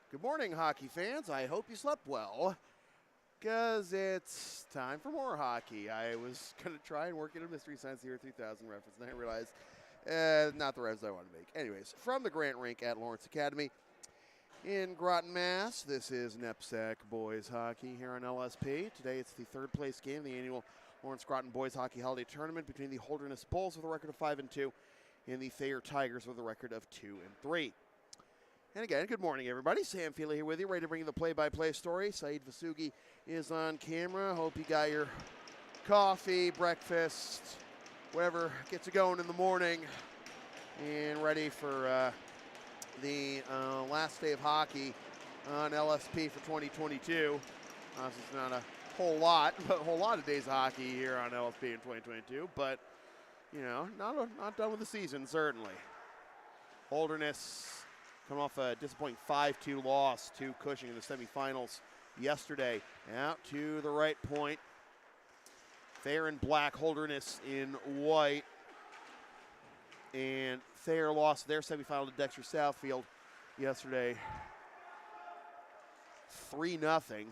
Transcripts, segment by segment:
Good morning, hockey fans. I hope you slept well, because it's time for more hockey. I was going to try and work in a Mystery Science Year 3000 reference, and I realized not the reference I want to make. Anyways, from the Grant Rink at Lawrence Academy in Groton, Mass., this is NEPSAC Boys Hockey here on LSP. Today it's the third place game of the annual Lawrence Groton Boys Hockey Holiday Tournament between the Holderness Bulls with a record of 5-2 and the Thayer Tigers with a record of 2-3. And again, good morning, everybody. Sam Feely here with you, ready to bring you the play-by-play story. Saeed Vasugi is on camera. Hope you got your coffee, breakfast, whatever gets you going in the morning, and ready for the last day of hockey on LSP for 2022. This is not a whole lot, but a whole lot of days of hockey here on LSP in 2022. But you know, not done with the season, certainly. Holderness coming off a disappointing 5-2 loss to Cushing in the semifinals yesterday. Out to the right point. Thayer in black, Holderness in white. And Thayer lost their semifinal to Dexter Southfield yesterday 3-0.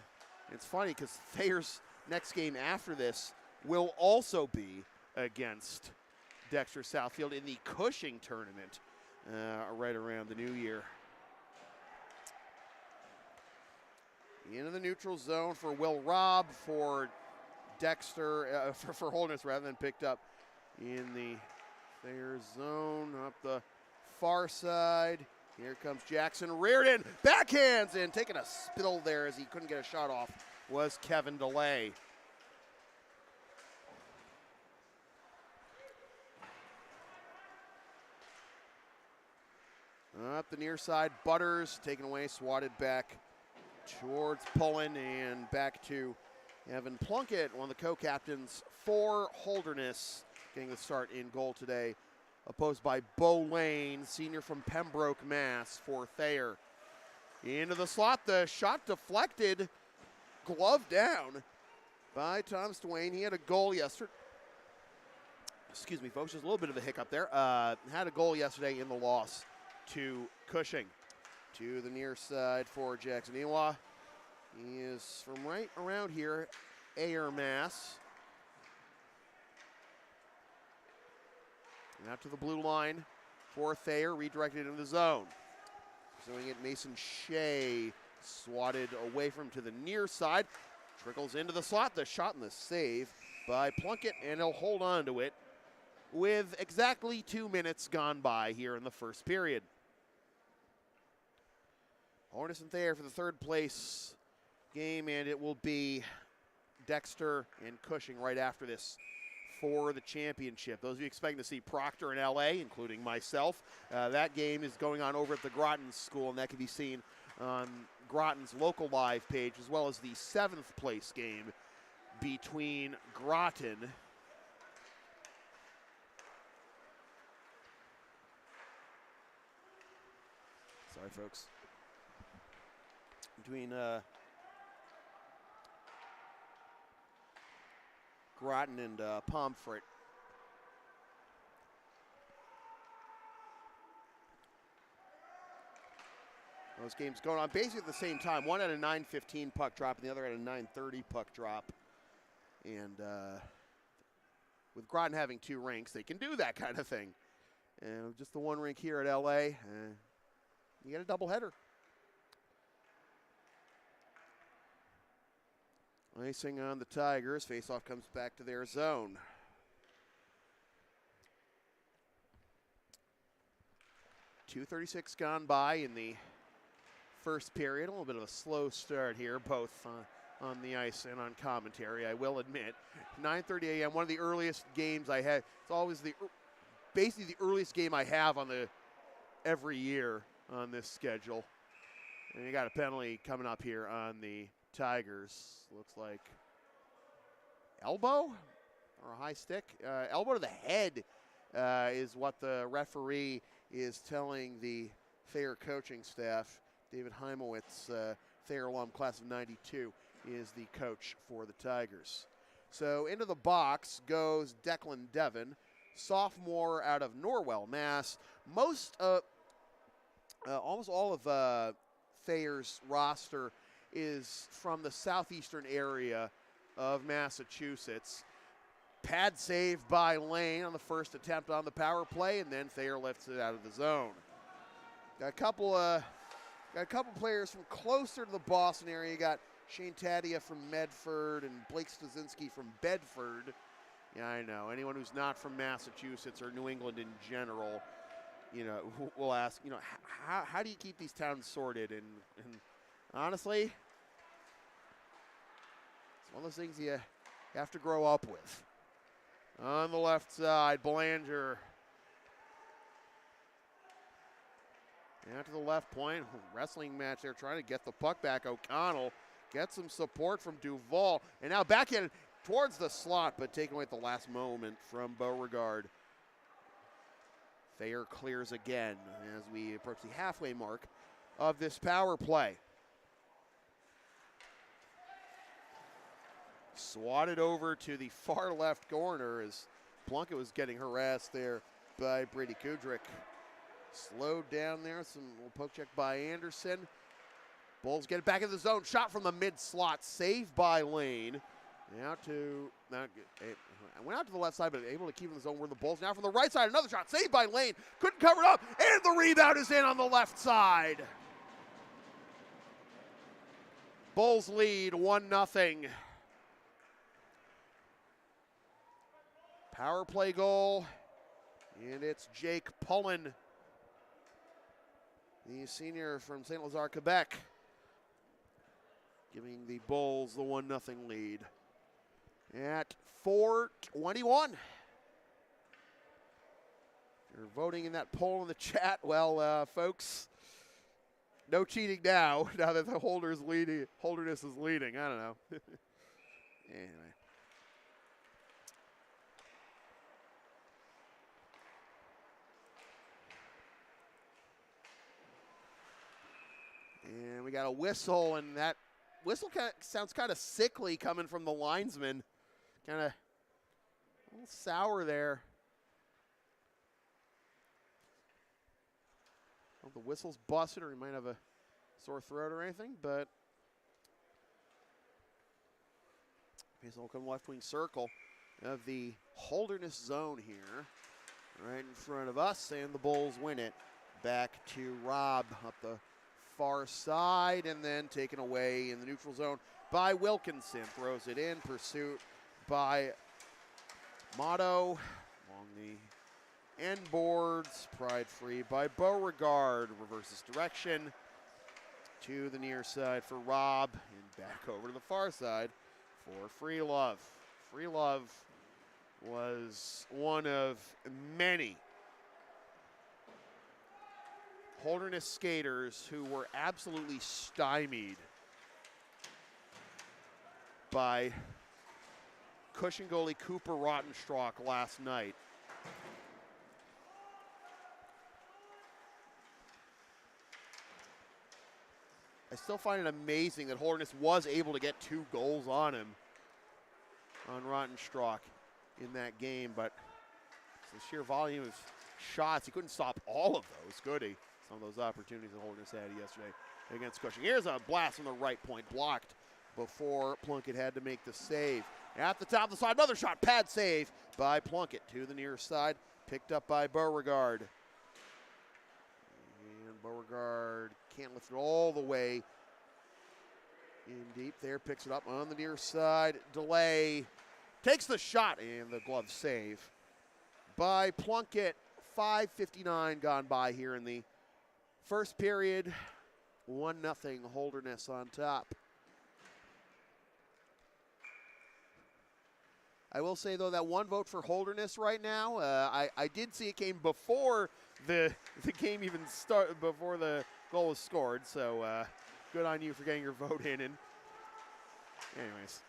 It's funny because Thayer's next game after this will also be against Dexter Southfield in the Cushing tournament. Right around the new year. Into the neutral zone for Will Robb for Dexter, for Holderness rather than picked up in the Thayer zone up the far side. Here comes Jackson Reardon, backhands, and taking a spittle there as he couldn't get a shot off was Kevin DeLay. Up the near side, Butters taken away, swatted back towards Pullen and back to Evan Plunkett, one of the co-captains for Holderness, getting the start in goal today, opposed by Bo Lane, senior from Pembroke, Mass. for Thayer. Into the slot, the shot deflected, glove down by Thomas Dwayne. He had a goal yesterday. Excuse me, folks, just a little bit of a hiccup there. Had a goal yesterday in the loss to Cushing. To the near side for Jackson Ewa. He is from right around here, Ayer, Mass. And out to the blue line for Thayer, redirected into the zone. Pursuing it, Mason Shea swatted away from him to the near side. Trickles into the slot, the shot and the save by Plunkett, and he'll hold on to it with exactly 2 minutes gone by here in the first period. Holderness and Thayer for the third place game, and it will be Dexter and Cushing right after this for the championship. Those of you expecting to see Proctor in LA, including myself, that game is going on over at the Groton School, and that can be seen on Groton's local live page, as well as the seventh place game between Groton sorry folks, between Groton and Pomfret. Those games going on basically at the same time. One at a 9:15 puck drop and the other at a 9:30 puck drop. And with Groton having two rinks, they can do that kind of thing. And just the one rink here at LA, you get a doubleheader. Icing on the Tigers. Faceoff comes back to their zone. .236 gone by in the first period. A little bit of a slow start here, both on the ice and on commentary, I will admit. 9:30 a.m., one of the earliest games I had. It's always basically the earliest game I have on every year on this schedule. And you got a penalty coming up here on the Tigers. Looks like elbow or a high stick. Elbow to the head is what the referee is telling the Thayer coaching staff. David Heimowitz, Thayer alum, class of 92, is the coach for the Tigers. So into the box goes Declan Devon, sophomore out of Norwell, Mass. Almost all of Thayer's roster is from the southeastern area of Massachusetts. Pad save by Lane on the first attempt on the power play, and then Thayer lifts it out of the zone. Got a couple players from closer to the Boston area. You got Shane Tadia from Medford and Blake Stasinski from Bedford. Yeah, I know. Anyone who's not from Massachusetts or New England in general, will ask, how do you keep these towns sorted? And honestly, it's one of those things you have to grow up with. On the left side, Belanger. Out to the left point, wrestling match there, trying to get the puck back. O'Connell gets some support from Duvall, and now back in towards the slot, but taken away at the last moment from Beauregard. Thayer clears again as we approach the halfway mark of this power play. Swatted over to the far left corner as Plunkett was getting harassed there by Brady Kudrick. Slowed down there, some little poke check by Anderson. Bulls get it back in the zone, shot from the mid-slot, saved by Lane. Went out to the left side, but able to keep in the zone where the Bulls now from the right side. Another shot, saved by Lane, couldn't cover it up, and the rebound is in on the left side. Bulls lead 1-0. Power play goal, and it's Jake Pullen, the senior from St. Lazare, Quebec, giving the Bulls the 1-0 lead at 4:21. If you're voting in that poll in the chat, well, folks, no cheating now that the Holderness is leading. I don't know. Anyway. And we got a whistle, and that whistle sounds kind of sickly coming from the linesman. Kind of a little sour there. Well, the whistle's busted, or he might have a sore throat or anything, but he's will come left wing circle of the Holderness zone here, right in front of us, and the Bulls win it. Back to Rob up the far side, and then taken away in the neutral zone by Wilkinson. Throws it in, pursuit by Motto along the end boards. Pride free by Beauregard. Reverses direction to the near side for Rob, and back over to the far side for Free Love. Free Love was one of many Holderness skaters who were absolutely stymied by Cushing goalie Cooper Rottenstrack last night. I still find it amazing that Holderness was able to get 2 goals on him, on Rottenstrack in that game, but the sheer volume of shots, he couldn't stop all of those, could he? Some of those opportunities that Holderness had yesterday against Cushing. Here's a blast from the right point, blocked before Plunkett had to make the save. At the top of the side, another shot, pad save by Plunkett to the near side, picked up by Beauregard. And Beauregard can't lift it all the way in deep there, picks it up on the near side, delay, takes the shot, and the glove save by Plunkett. 5:59 gone by here in the first period. 1-0 Holderness on top. I will say, though, that one vote for Holderness right now, I did see it came before the game even started, before the goal was scored. So good on you for getting your vote in. And anyways,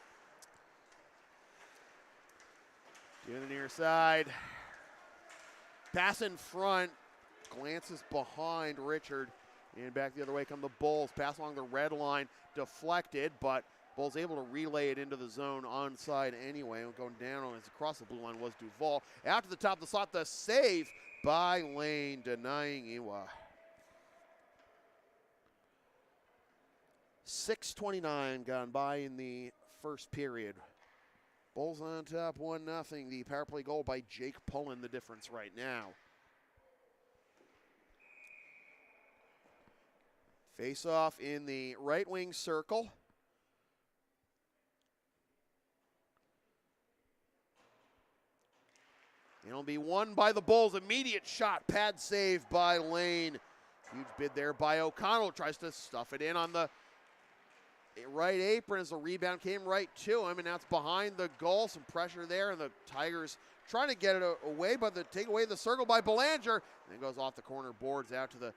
to the near side. Pass in front, glances behind Richard, and back the other way come the Bulls. Pass along the red line, deflected, but Bulls able to relay it into the zone onside anyway. Going down on it across the blue line was Duvall. Out to the top of the slot, the save by Lane, denying Iwa. 6:29 gone by in the first period. Bulls on top 1-0. The power play goal by Jake Pullen, the difference right now. Face off in the right wing circle. It'll be won by the Bulls. Immediate shot, pad save by Lane. Huge bid there by O'Connell. Tries to stuff it in on the right apron as the rebound came right to him, and now it's behind the goal. Some pressure there, and the Tigers trying to get it away, but they take away the circle by Belanger. And then goes off the corner boards out to the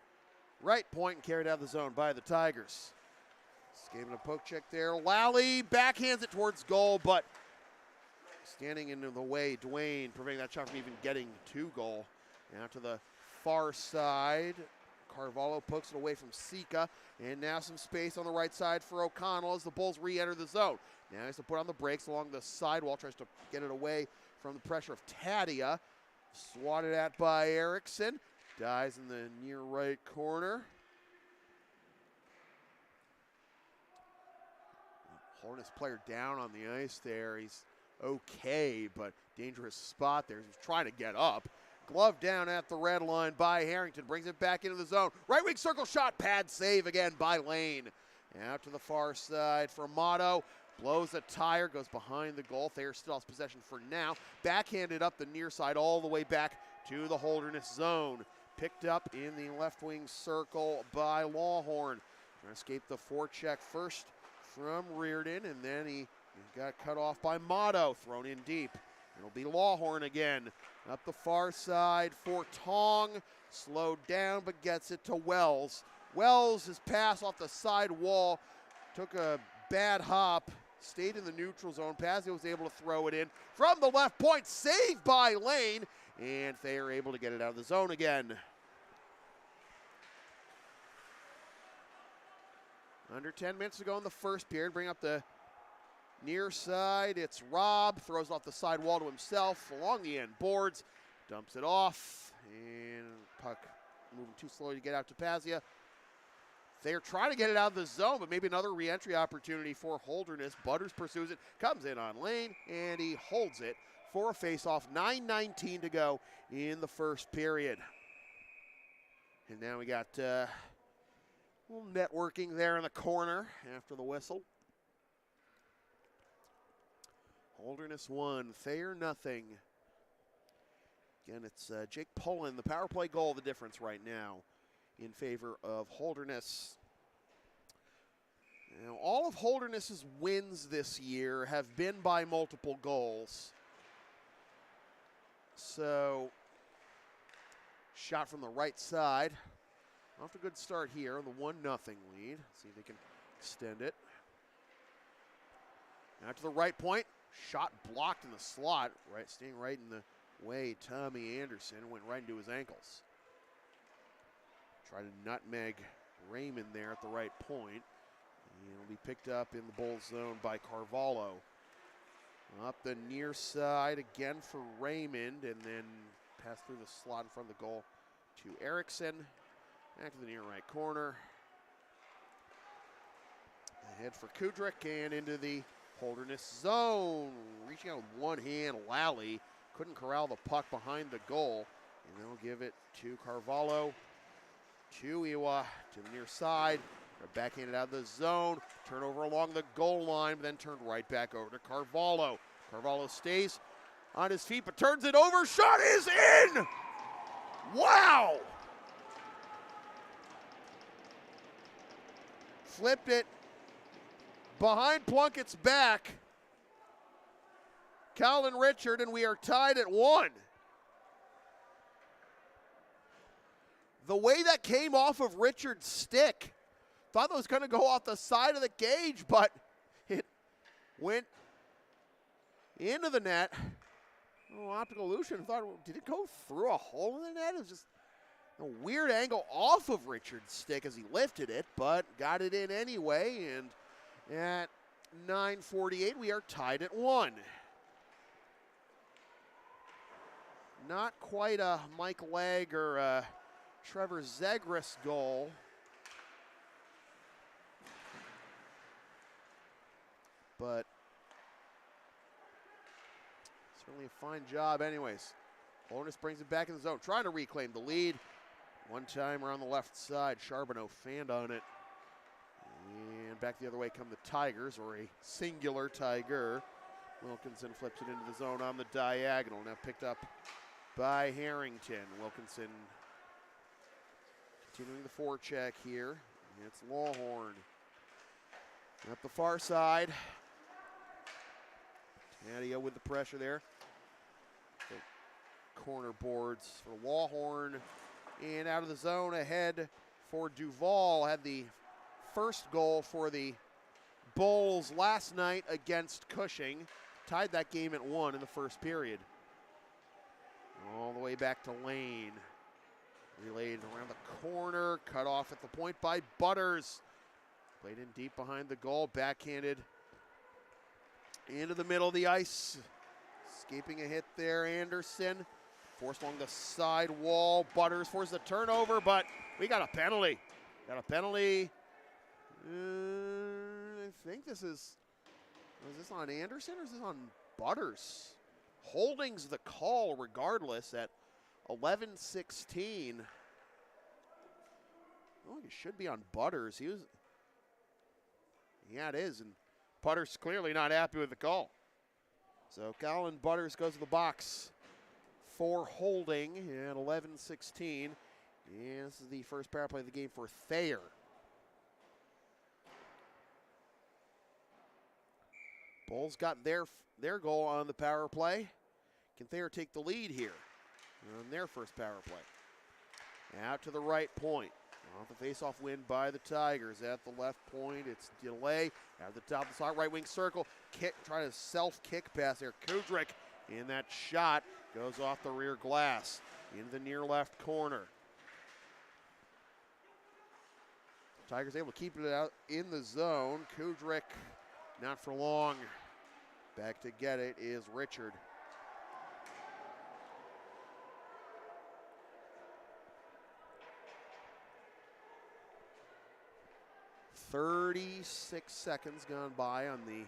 right point and carried out of the zone by the Tigers. Gave him a poke check there. Lally backhands it towards goal, but standing in the way, Dwayne preventing that shot from even getting to goal. Now to the far side. Carvalho pokes it away from Sika, and now some space on the right side for O'Connell as the Bulls re-enter the zone. Now he has to put on the brakes along the sidewall, tries to get it away from the pressure of Tadia. Swatted at by Erickson. Dies in the near right corner. Holderness player down on the ice there. He's okay, but dangerous spot there. He's trying to get up. Glove down at the red line by Harrington. Brings it back into the zone. Right wing circle shot. Pad save again by Lane. Out to the far side for Motto. Blows a tire. Goes behind the goal. Thayer still has possession for now. Backhanded up the near side all the way back to the Holderness zone. Picked up in the left wing circle by Lawhorn. Trying to escape the forecheck first from Reardon, and then he got cut off by Motto. Thrown in deep. It'll be Lawhorn again. Up the far side for Tong. Slowed down, but gets it to Wells. Wells, his pass off the side wall. Took a bad hop. Stayed in the neutral zone. Pazio was able to throw it in from the left point. Saved by Lane. And Thayer able to get it out of the zone again. Under 10 minutes to go in the first period. Bring up the near side. It's Robb. Throws off the side wall to himself along the end boards. Dumps it off. And puck moving too slowly to get out to Pazia. They're trying to get it out of the zone, but maybe another re-entry opportunity for Holderness. Butters pursues it. Comes in on Lane. And he holds it for a face-off. 9:19 to go in the first period. And now we got a little networking there in the corner after the whistle. Holderness 1, Thayer 0. Again, it's Jake Pullen, the power play goal, the difference right now in favor of Holderness. Now, all of Holderness's wins this year have been by multiple goals. So, shot from the right side. Off to a good start here, the 1-0 lead. See if they can extend it. Now to the right point. Shot blocked in the slot, right, staying right in the way. Tommy Anderson went right into his ankles. Tried to nutmeg Raymond there at the right point. And it'll be picked up in the Bulls zone by Carvalho. Up the near side again for Raymond, and then pass through the slot in front of the goal to Erickson. Back to the near right corner. Ahead for Kudrick and into the Holderness zone. Reaching out with one hand, Lally couldn't corral the puck behind the goal. And they'll give it to Carvalho, to Iwa, to the near side. They're backhanded out of the zone. Turnover along the goal line, but then turned right back over to Carvalho. Carvalho stays on his feet, but turns it over. Shot is in! Wow! Flipped it behind Plunkett's back. Calvin Richard, and we are tied at 1. The way that came off of Richard's stick, thought that was going to go off the side of the cage, but it went into the net. Oh, optical illusion. Thought, did it go through a hole in the net? It was just a weird angle off of Richard's stick as he lifted it, but got it in anyway. And at 9:48, we are tied at 1. Not quite a Mike Legg or a Trevor Zegras goal. but certainly a fine job anyways. Holderness brings it back in the zone, trying to reclaim the lead. One timer on the left side, Charbonneau fanned on it. And back the other way come the Tigers, or a singular Tiger. Wilkinson flips it into the zone on the diagonal, now picked up by Harrington. Wilkinson continuing the forecheck here. It's Lawhorn up the far side. Taddeo with the pressure there. The corner boards for Lawhorn. And out of the zone ahead for Duval. Had the first goal for the Bulls last night against Cushing. Tied that game at 1 in the first period. All the way back to Lane. Relayed around the corner, cut off at the point by Butters. Played in deep behind the goal, backhanded into the middle of the ice. Escaping a hit there, Anderson. Forced along the side wall. Butters forced the turnover, but we got a penalty. Got a penalty. I think this is this on Anderson or is this on Butters? Holding's the call regardless at 11-16. Oh, he should be on Butters. Yeah, it is. And Butters clearly not happy with the call. So Colin Butters goes to the box for Holding at 11-16. And this is the first power play of the game for Thayer. Bulls got their goal on the power play. Can Thayer take the lead here on their first power play? Out to the right point. Off the face-off win by the Tigers. At the left point, it's delay. At the top of the slot, right wing circle. Kick, trying to self-kick pass there. Kudrick in that shot goes off the rear glass into the near left corner. Tigers able to keep it out in the zone. Kudrick not for long. Back to get it is Richard. .36 seconds gone by on the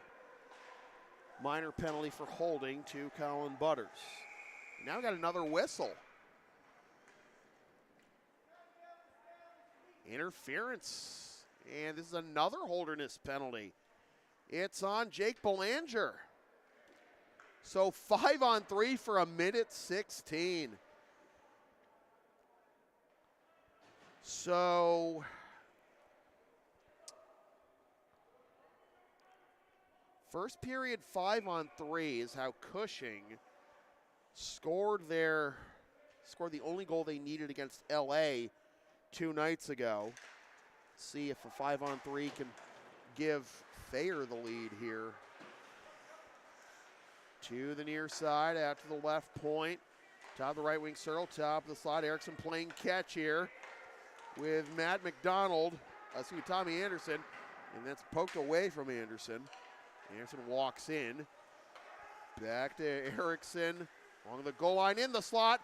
minor penalty for holding to Colin Butters. Now we got another whistle. Interference. And this is another Holderness penalty. It's on Jake Belanger. So 5-on-3 for 1:16. So first period 5-on-3 is how Cushing scored the only goal they needed against LA 2 nights ago. See if a 5-on-3 can give Thayer the lead here. To the near side, out to the left point. Top of the right wing circle, top of the slot. Erickson playing catch here with Matt McDonald. Tommy Anderson, and that's poked away from Anderson. Anderson walks in. Back to Erickson along the goal line in the slot.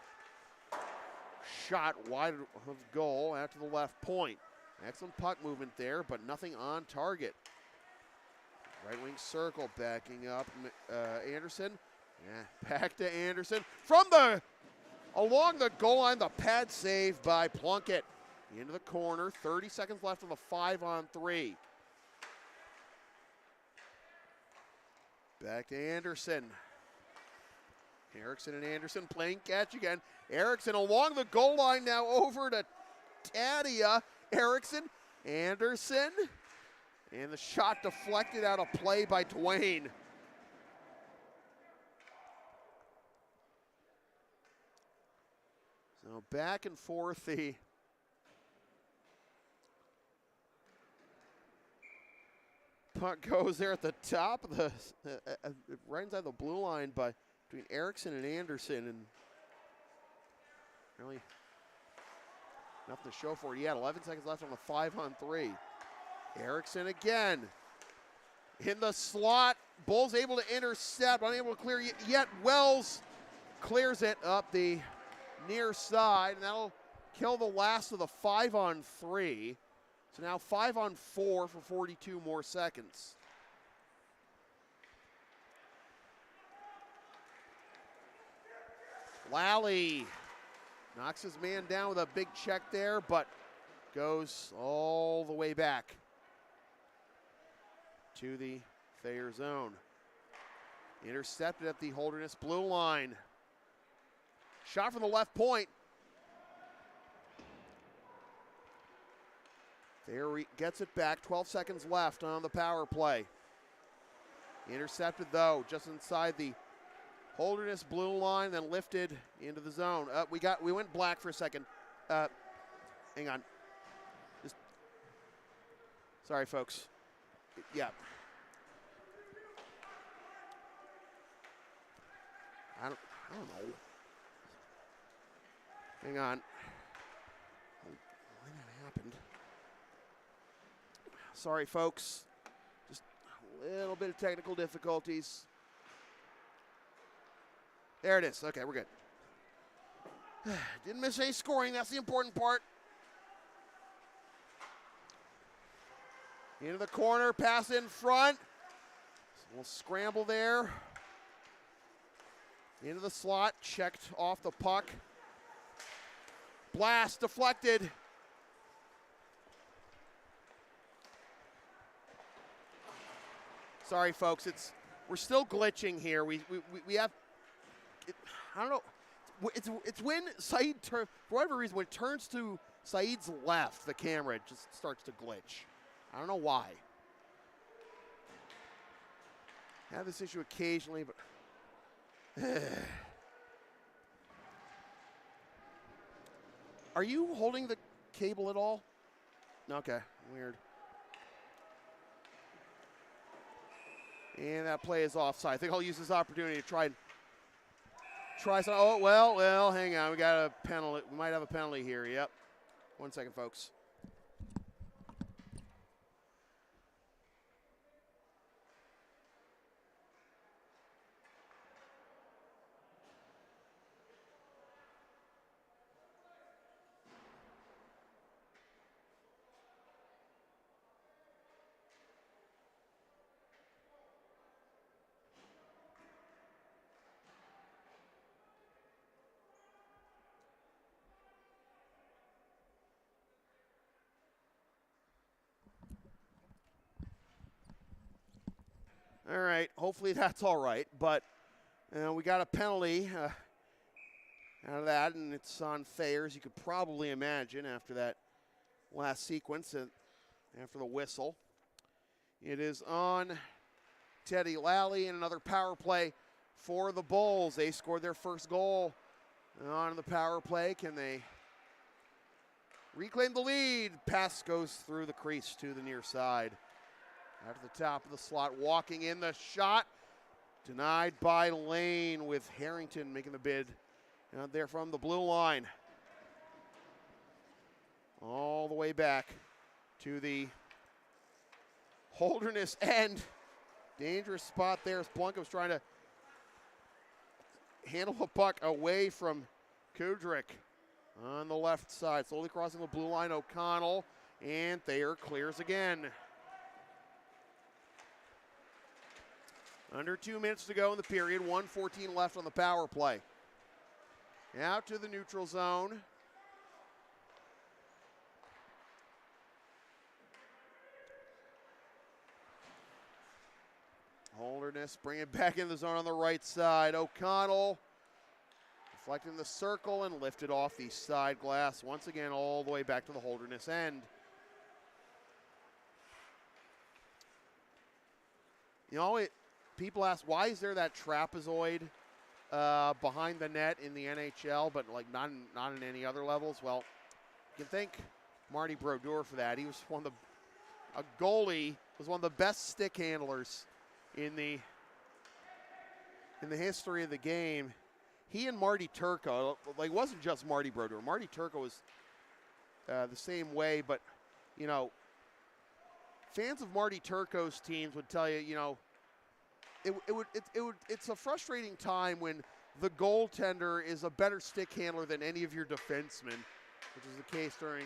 Shot wide of goal out to the left point. Excellent puck movement there, but nothing on target. Right wing circle backing up Anderson. Yeah, back to Anderson. Along the goal line, the pad save by Plunkett. Into the corner, 30 seconds left on the 5-on-3. Back to Anderson. Erickson and Anderson playing catch again. Erickson along the goal line now over to Taddeo. Erickson, Anderson. And the shot deflected out of play by Dwayne. So back and forth the puck goes there at the top of the right inside the blue line between Erickson and Anderson, and really nothing to show for it yet. 11 seconds left on the 5-on-3. Erickson again in the slot. Bulls able to intercept, unable to clear yet. Wells clears it up the near side, and that'll kill the last of the 5-on-3. So now 5-on-4 for 42 more seconds. Lally knocks his man down with a big check there, but goes all the way back to the Thayer zone. Intercepted at the Holderness blue line. Shot from the left point. Thayer gets it back, 12 seconds left on the power play. Intercepted though, just inside the Holderness blue line, then lifted into the zone. We went black for a second. Hang on. Sorry, folks. Yeah. I don't know. Hang on. Why that happened? Sorry, folks. Just a little bit of technical difficulties. There it is. Okay, we're good. Didn't miss any scoring. That's the important part. Into the corner, pass in front. A little scramble there. Into the slot, checked off the puck. Blast deflected. Sorry, folks. We're still glitching here. We have. I don't know. It's when Saeed for whatever reason, when it turns to Saeed's left, the camera just starts to glitch. I don't know why. I have this issue occasionally, but. Are you holding the cable at all? Okay, weird. And that play is offside. I think I'll use this opportunity to try some. Oh, well, hang on. We got a penalty. We might have a penalty here. Yep. 1 second, folks. All right, hopefully that's all right, but we got a penalty out of that, and it's on Thayer, as you could probably imagine after that last sequence, after the whistle. It is on Teddy Lally, and another power play for the Bulls. They scored their first goal on the power play. Can they reclaim the lead? Pass goes through the crease to the near side. Out to the top of the slot, walking in the shot. Denied by Lane, with Harrington making the bid out there from the blue line. All the way back to the Holderness end. Dangerous spot there as Blunko's trying to handle a puck away from Kudrick on the left side. Slowly crossing the blue line, O'Connell, and Thayer clears again. Under 2 minutes to go in the period, 1:14 left on the power play. Out to the neutral zone. Holderness bring it back in the zone on the right side. O'Connell deflecting the circle and lifted off the side glass once again all the way back to the Holderness end. You know, people ask, why is there that trapezoid behind the net in the NHL, but like not in any other levels? Well, you can thank Marty Brodeur for that. He was a goalie, was one of the best stick handlers in the history of the game. He and Marty Turco, like, it wasn't just Marty Brodeur. Marty Turco was the same way, but, you know, fans of Marty Turco's teams would tell you, you know, it's a frustrating time when the goaltender is a better stick handler than any of your defensemen, which is the case during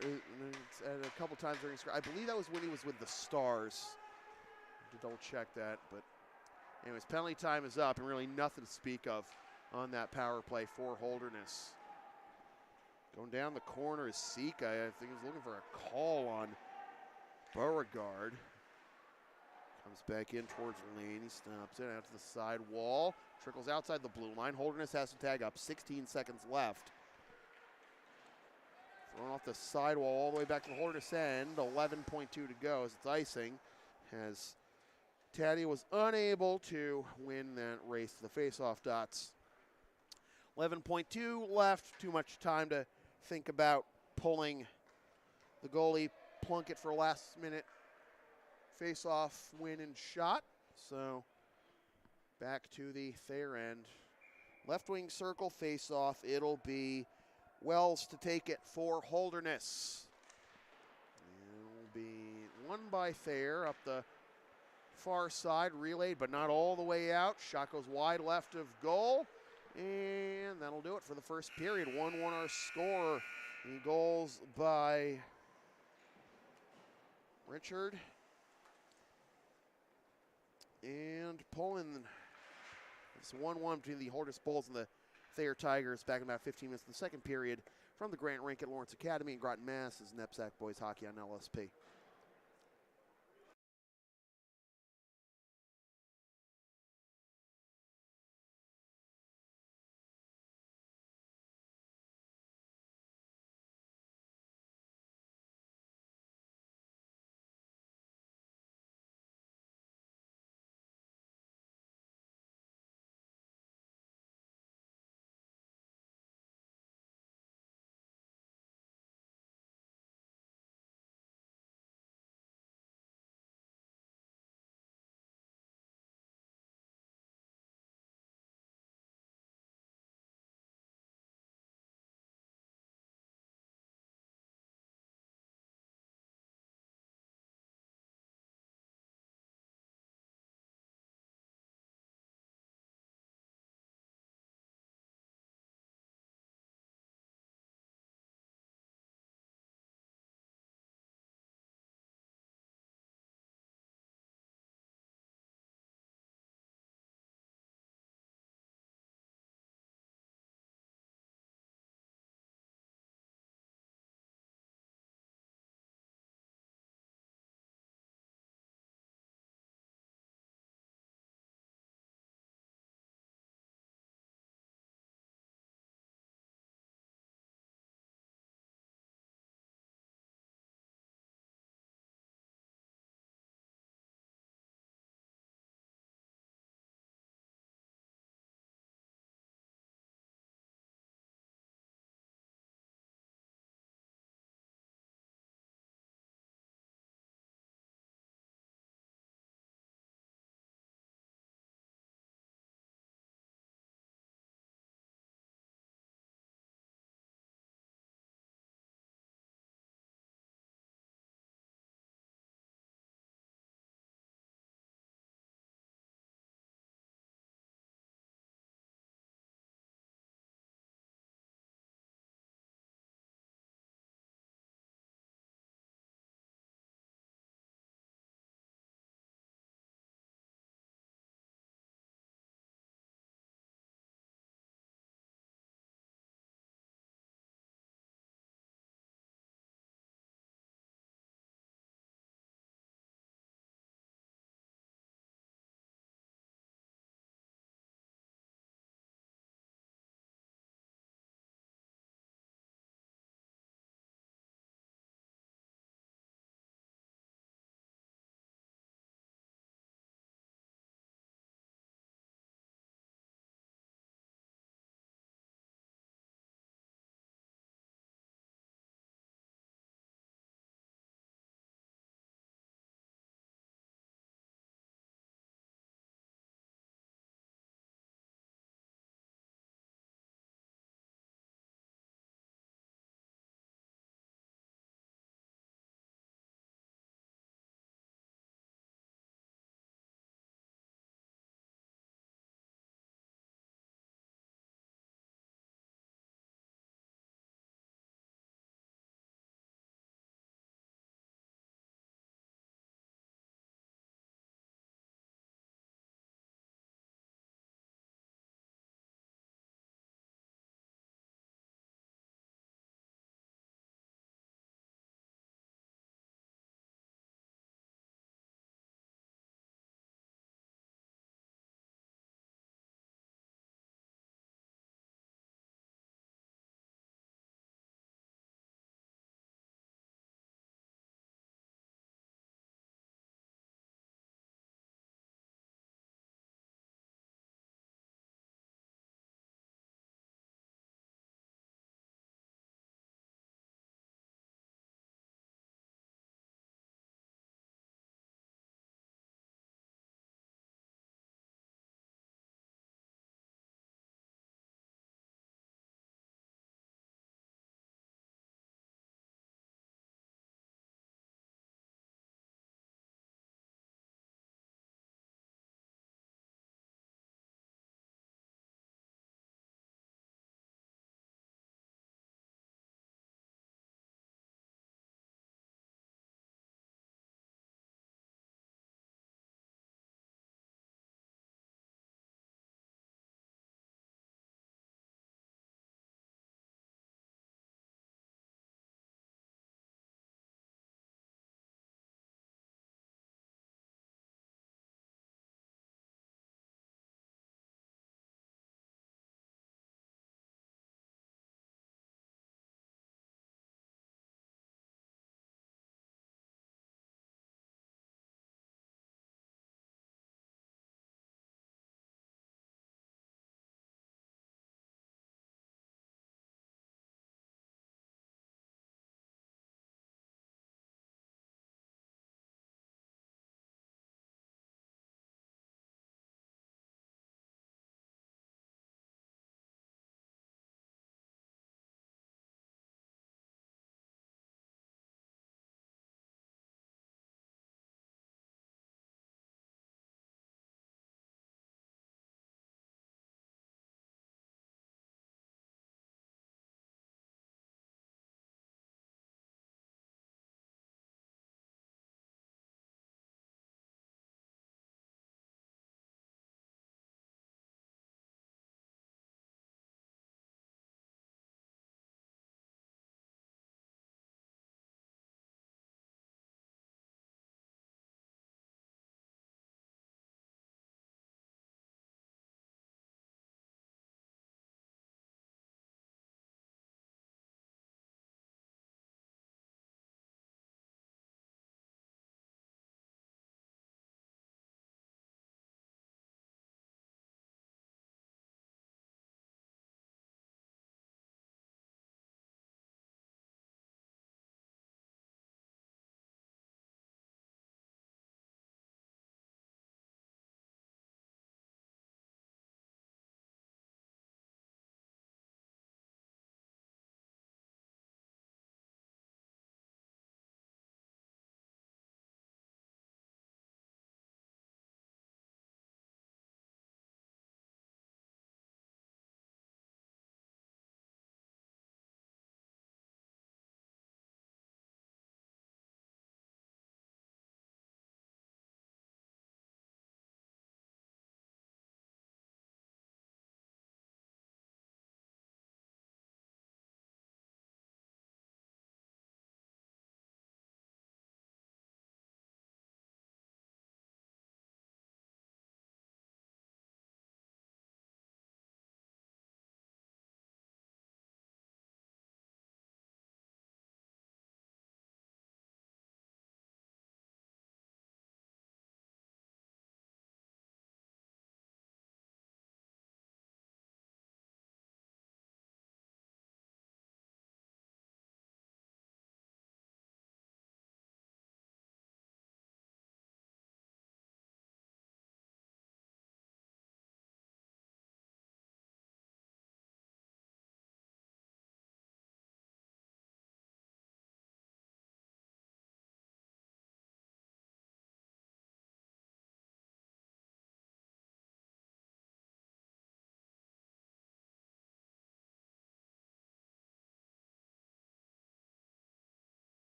a couple times during. I believe that was when he was with the Stars. I have to double check that, but anyways, penalty time is up, and really nothing to speak of on that power play for Holderness. Going down the corner is Sika. I think he's looking for a call on Beauregard. Comes back in towards Lane. He stops it out to the side wall. Trickles outside the blue line. Holderness has to tag up. 16 seconds left. Thrown off the sidewall all the way back to the Holderness end. 11.2 to go as it's icing. As Taddy was unable to win that race to the face-off dots. 11.2 left. Too much time to think about pulling the goalie Plunkett for a last-minute face-off win and shot. So back to the Thayer end. Left wing circle face-off. It'll be Wells to take it for Holderness. It'll be won by Thayer up the far side, relayed but not all the way out. Shot goes wide left of goal. And that'll do it for the first period. 1-1 our score. And goals by Richard and Poland. It's 1-1 between the Holderness Bulls and the Thayer Tigers back in about 15 minutes in the second period from the Grant Rink at Lawrence Academy in Groton, Mass. Is NEPSAC Boys Hockey on LSP.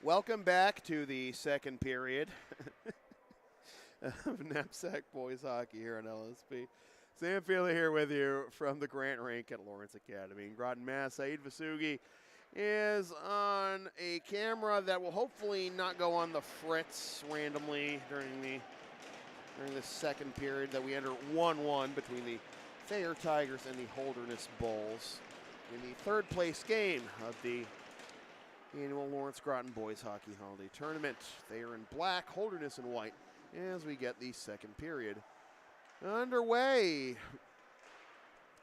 Welcome back to the second period of NEPSAC boys hockey here on LSP. Sam Feely here with you from the Grant Rink at Lawrence Academy in Groton, Mass. Saeed Vasugi is on a camera that will hopefully not go on the fritz randomly during the second period that we enter 1-1 between the Thayer Tigers and the Holderness Bulls in the third place game of the annual Lawrence Groton Boys Hockey Holiday Tournament. Thayer in black, Holderness in white as we get the second period underway.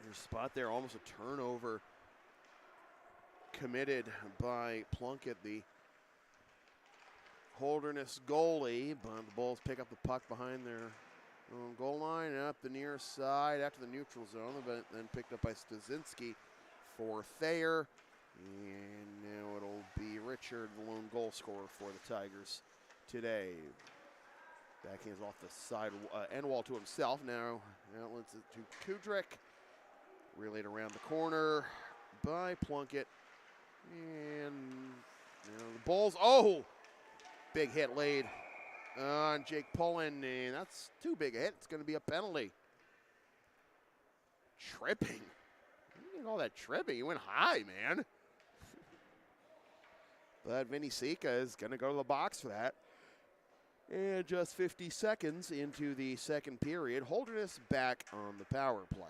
There's a spot there, almost a turnover committed by Plunkett, the Holderness goalie, but the Bulls pick up the puck behind their own goal line and up the near side after the neutral zone, but then picked up by Stasinski for Thayer. And now it'll be Richard, the lone goal scorer for the Tigers today. Backhands off the side end wall to himself. Now outlets it to Kudrick. Relayed around the corner by Plunkett. And now the Bulls. Oh! Big hit laid on Jake Pullen. And that's too big a hit. It's going to be a penalty. Tripping. You didn't call that tripping. He went high, man. But Vinny Sika is going to go to the box for that. And just 50 seconds into the second period, Holderness back on the power play.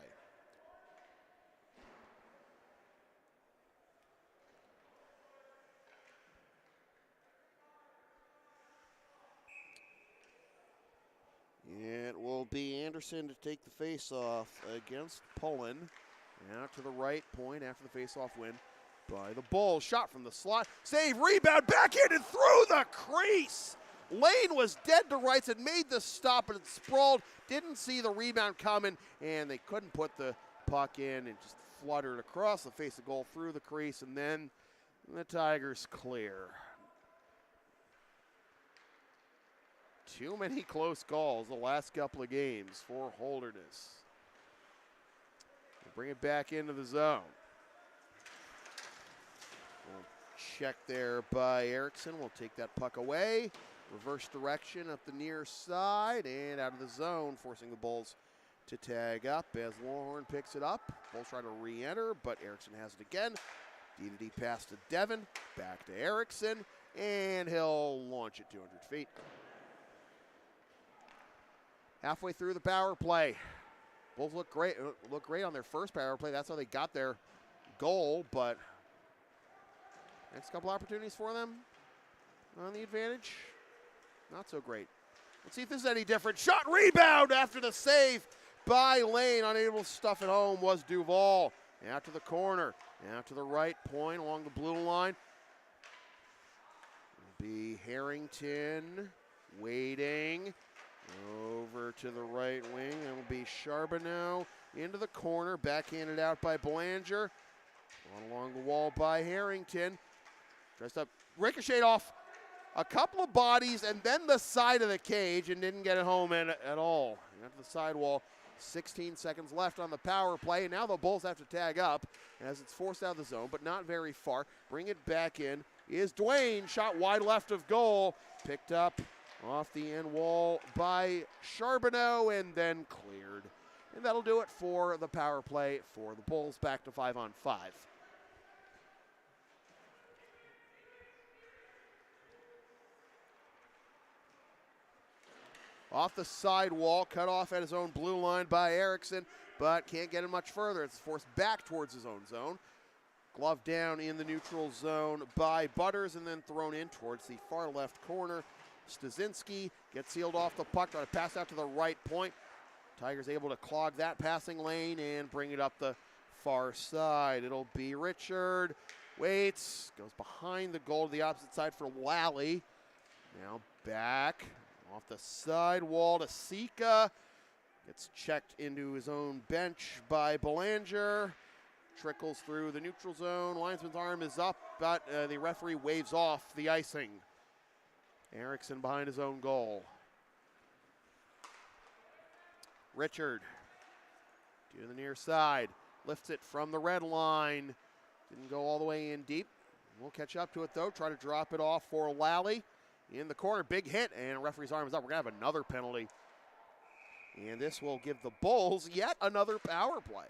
It will be Anderson to take the face-off against Pullen. Out to the right point after the face-off win by the Bulls. Shot from the slot. Save, rebound, backhand and through the crease. Lane was dead to rights and made the stop, but it sprawled. Didn't see the rebound coming, and they couldn't put the puck in. It just fluttered across the face of goal through the crease, and then the Tigers clear. Too many close calls the last couple of games for Holderness. We'll bring it back into the zone. Check there by Erickson. We'll take that puck away. Reverse direction up the near side and out of the zone, forcing the Bulls to tag up as Longhorn picks it up. Bulls try to re-enter, but Erickson has it again. D-to-D pass to Devin, back to Erickson, and he'll launch it 200 feet. Halfway through the power play. Bulls look great on their first power play. That's how they got their goal, but next couple opportunities for them on the advantage, not so great. Let's see if this is any different. Shot, rebound after the save by Lane. Unable to stuff it home was Duval. Out to the corner, out to the right point along the blue line. It'll be Harrington waiting. Over to the right wing. That will be Charbonneau into the corner. Backhanded out by Belanger. Along the wall by Harrington. Dressed up. Ricocheted off a couple of bodies and then the side of the cage and didn't get it home at all. After the sidewall. 16 seconds left on the power play. And now the Bulls have to tag up as it's forced out of the zone, but not very far. Bring it back in is Dwayne. Shot wide left of goal. Picked up off the end wall by Charbonneau and then cleared. And that'll do it for the power play for the Bulls. Back to 5-on-5. Off the sidewall, cut off at his own blue line by Erickson, but can't get it much further. It's forced back towards his own zone. Glove down in the neutral zone by Butters and then thrown in towards the far left corner. Stasinski gets sealed off the puck, trying to pass out to the right point. Tigers able to clog that passing lane and bring it up the far side. It'll be Richard. Waits, goes behind the goal to the opposite side for Lally. Now back off the side wall to Sika. Gets checked into his own bench by Belanger. Trickles through the neutral zone. Linesman's arm is up, but the referee waves off the icing. Erickson behind his own goal. Richard to the near side. Lifts it from the red line. Didn't go all the way in deep. We'll catch up to it, though. Try to drop it off for Lally in the corner. Big hit, and referee's arm is up. We're going to have another penalty. And this will give the Bulls yet another power play.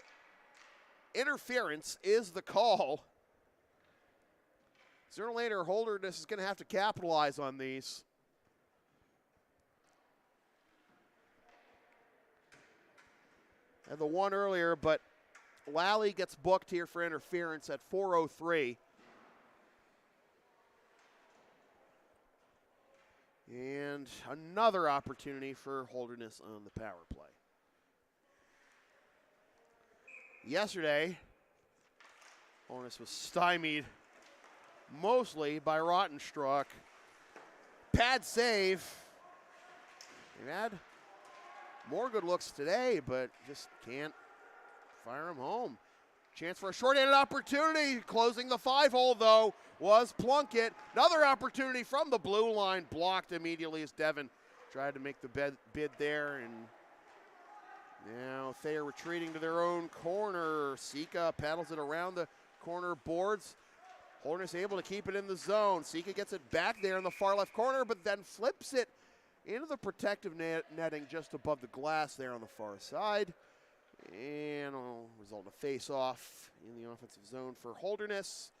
Interference is the call. Sooner or later, Holderness is going to have to capitalize on these. Had the one earlier, but Lally gets booked here for interference at 4:03. And another opportunity for Holderness on the power play. Yesterday, Holderness was stymied mostly by Rottenstruck. Pad save. They've had more good looks today, but just can't fire him home. Chance for a short-handed opportunity. Closing the 5-hole, though, was Plunkett. Another opportunity from the blue line, blocked immediately as Devin tried to make the bid there. And now Thayer retreating to their own corner. Sika paddles it around the corner boards. Holderness able to keep it in the zone. Sika gets it back there in the far left corner, but then flips it into the protective netting just above the glass there on the far side. And will result in a face-off in the offensive zone for Holderness.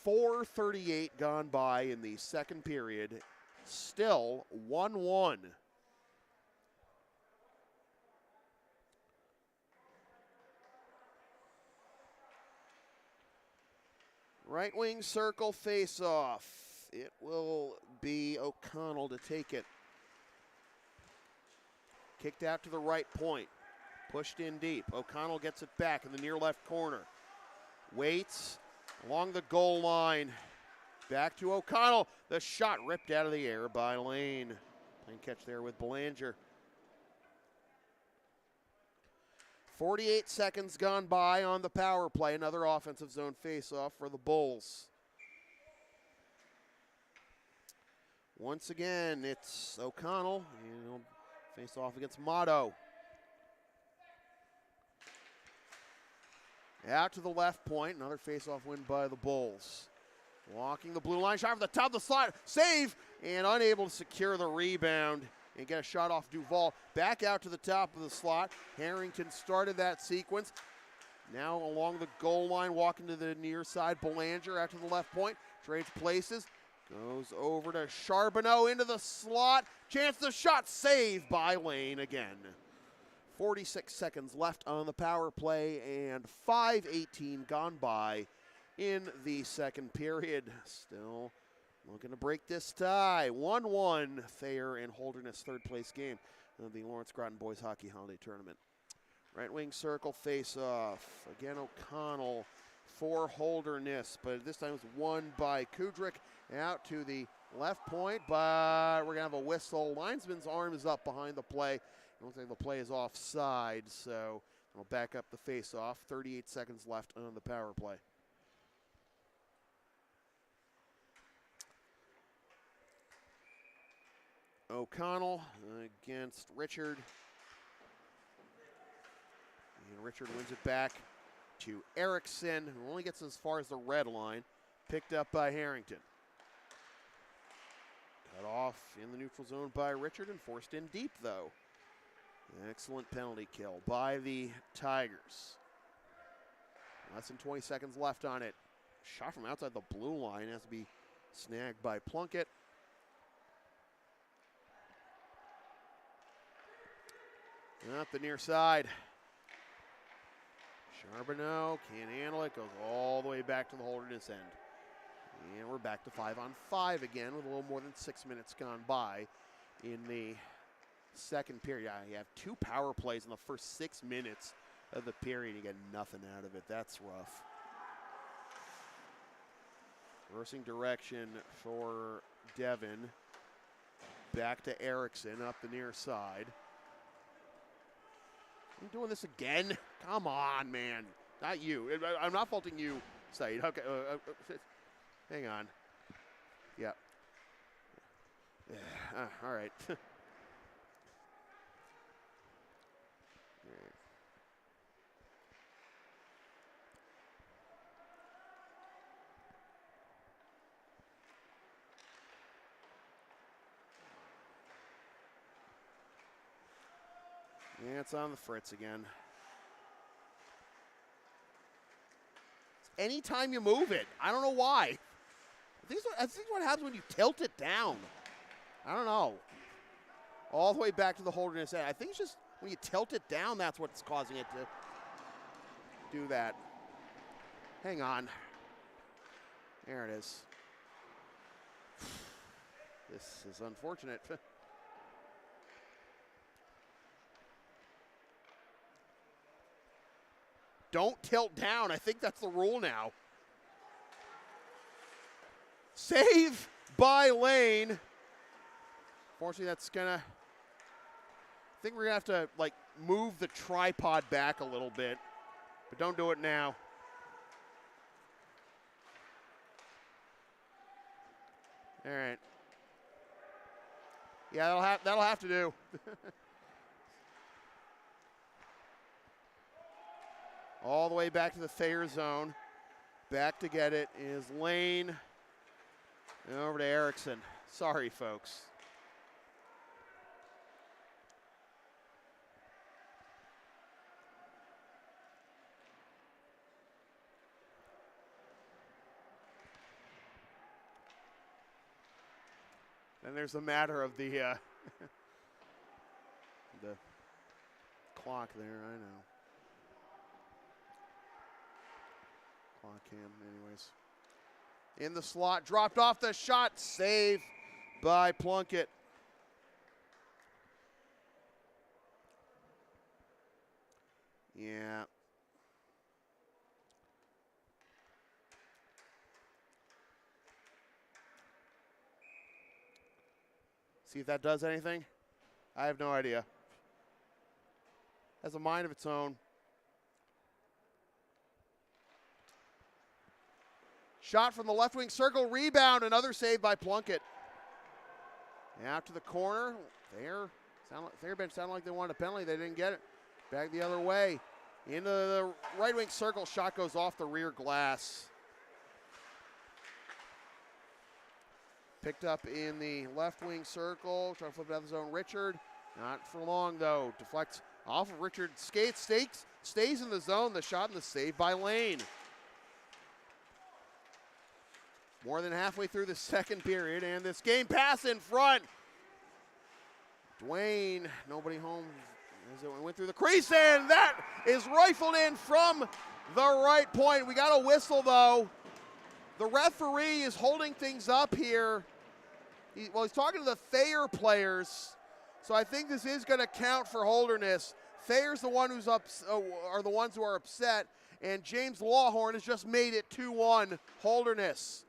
4:38 gone by in the second period. Still 1-1. Right wing circle face-off. It will be O'Connell to take it. Kicked out to the right point. Pushed in deep. O'Connell gets it back in the near left corner. Waits along the goal line. Back to O'Connell. The shot ripped out of the air by Lane. Clean catch there with Belanger. 48 seconds gone by on the power play. Another offensive zone faceoff for the Bulls. Once again, it's O'Connell. Face off against Motto. Out to the left point. Another face-off win by the Bulls. Walking the blue line. Shot from the top of the slot. Save. And unable to secure the rebound and get a shot off Duval. Back out to the top of the slot. Harrington started that sequence. Now along the goal line, walking to the near side. Belanger out to the left point. Trades places. Goes over to Charbonneau into the slot. Chance the shot. Saved by Lane again. 46 seconds left on the power play and 5:18 gone by in the second period. Still looking to break this tie. 1-1 Thayer and Holderness third place game of the Lawrence Groton Boys Hockey Holiday Tournament. Right wing circle face off. Again O'Connell for Holderness, but this time it's won by Kudrick out to the left point, but we're going to have a whistle. Linesman's arm is up behind the play. It looks like the play is offside, so we'll back up the face-off. 38 seconds left on the power play. O'Connell against Richard. And Richard wins it back to Erickson, who only gets as far as the red line. Picked up by Harrington. Cut off in the neutral zone by Richard and forced in deep, though. Excellent penalty kill by the Tigers. Less than 20 seconds left on it. Shot from outside the blue line has to be snagged by Plunkett. Up the near side. Charbonneau can't handle it. Goes all the way back to the Holderness end. And we're back to 5-on-5 again with a little more than 6 minutes gone by in the second period. You have two power plays in the first 6 minutes of the period. You get nothing out of it. That's rough. Reversing direction for Devin. Back to Erickson up the near side. I'm doing this again? Come on, man. Not you. I'm not faulting you, Said. Okay. Hang on. Yeah. All right. Yeah, it's on the Fritz again. Anytime you move it, I don't know why. I think what happens when you tilt it down. I don't know. All the way back to the Holderness end. I think it's just when you tilt it down, that's what's causing it to do that. Hang on. There it is. This is unfortunate. Don't tilt down. I think that's the rule now. Save by Lane. Fortunately, that's gonna. I think we're gonna have to like move the tripod back a little bit, but don't do it now. All right. Yeah, that'll have to do. All the way back to the Thayer zone. Back to get it is Lane. And over to Erickson. Sorry, folks. And there's the matter of the the clock there, I know. Clock cam, anyways. In the slot, dropped off the shot, save by Plunkett. Yeah. See if that does anything. I have no idea. Has a mind of its own. Shot from the left wing circle, rebound, another save by Plunkett. Out to the corner. Thayer bench sounded like they wanted a penalty. They didn't get it. Back the other way. Into the right wing circle. Shot goes off the rear glass. Picked up in the left wing circle. Trying to flip it out of the zone. Richard. Not for long, though. Deflects off of Richard. Skates, stays in the zone. The shot and the save by Lane. More than halfway through the second period, and this game pass in front. Dwayne, nobody home as it went through the crease, and that is rifled in from the right point. We got a whistle, though. The referee is holding things up here. He's talking to the Thayer players, so I think this is going to count for Holderness. Thayer's the one who's are the ones who are upset, and James Lawhorn has just made it 2-1 Holderness.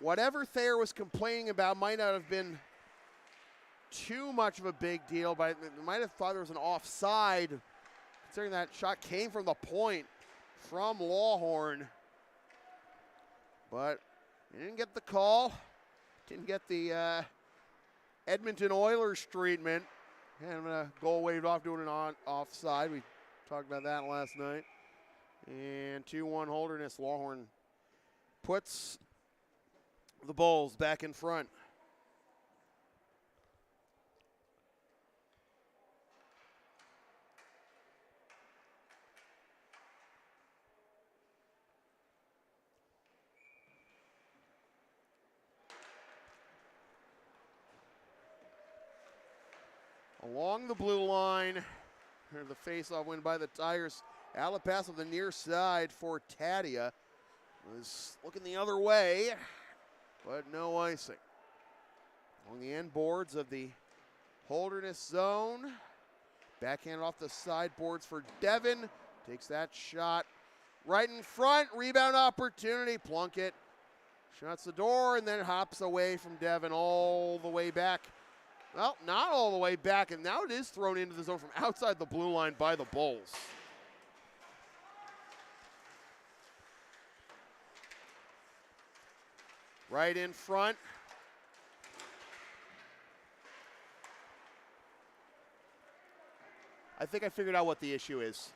Whatever Thayer was complaining about might not have been too much of a big deal, but they might have thought there was an offside, considering that shot came from the point from Lawhorn. But he didn't get the call, didn't get the Edmonton Oilers treatment. And a goal waved off doing an offside. We talked about that last night. And 2-1 Holderness. Lawhorn puts the Bulls back in front. Along the blue line, the face-off win by the Tigers. Alapass on the near side for Tadia. Was looking the other way, but no icing. On the end boards of the Holderness zone. Backhand off the sideboards for Devin. Takes that shot right in front. Rebound opportunity. Plunkett shuts the door and then hops away from Devin all the way back. Well, not all the way back, and now it is thrown into the zone from outside the blue line by the Bulls. Right in front. I think I figured out what the issue is.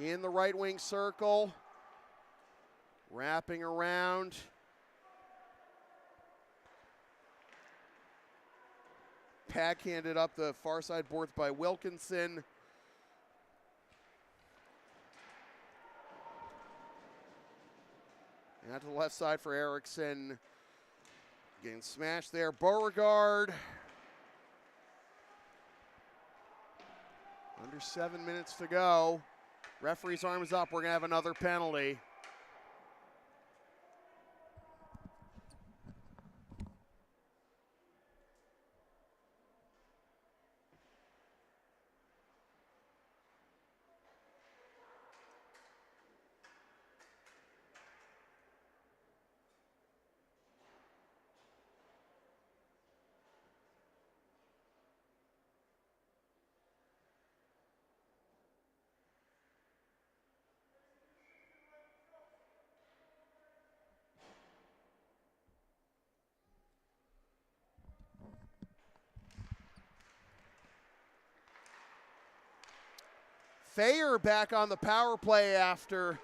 In the right wing circle, wrapping around. Backhanded up the far side boards by Wilkinson. And out to the left side for Erickson. Getting smashed there. Beauregard. Under 7 minutes to go. Referee's arm is up. We're going to have another penalty. Thayer back on the power play after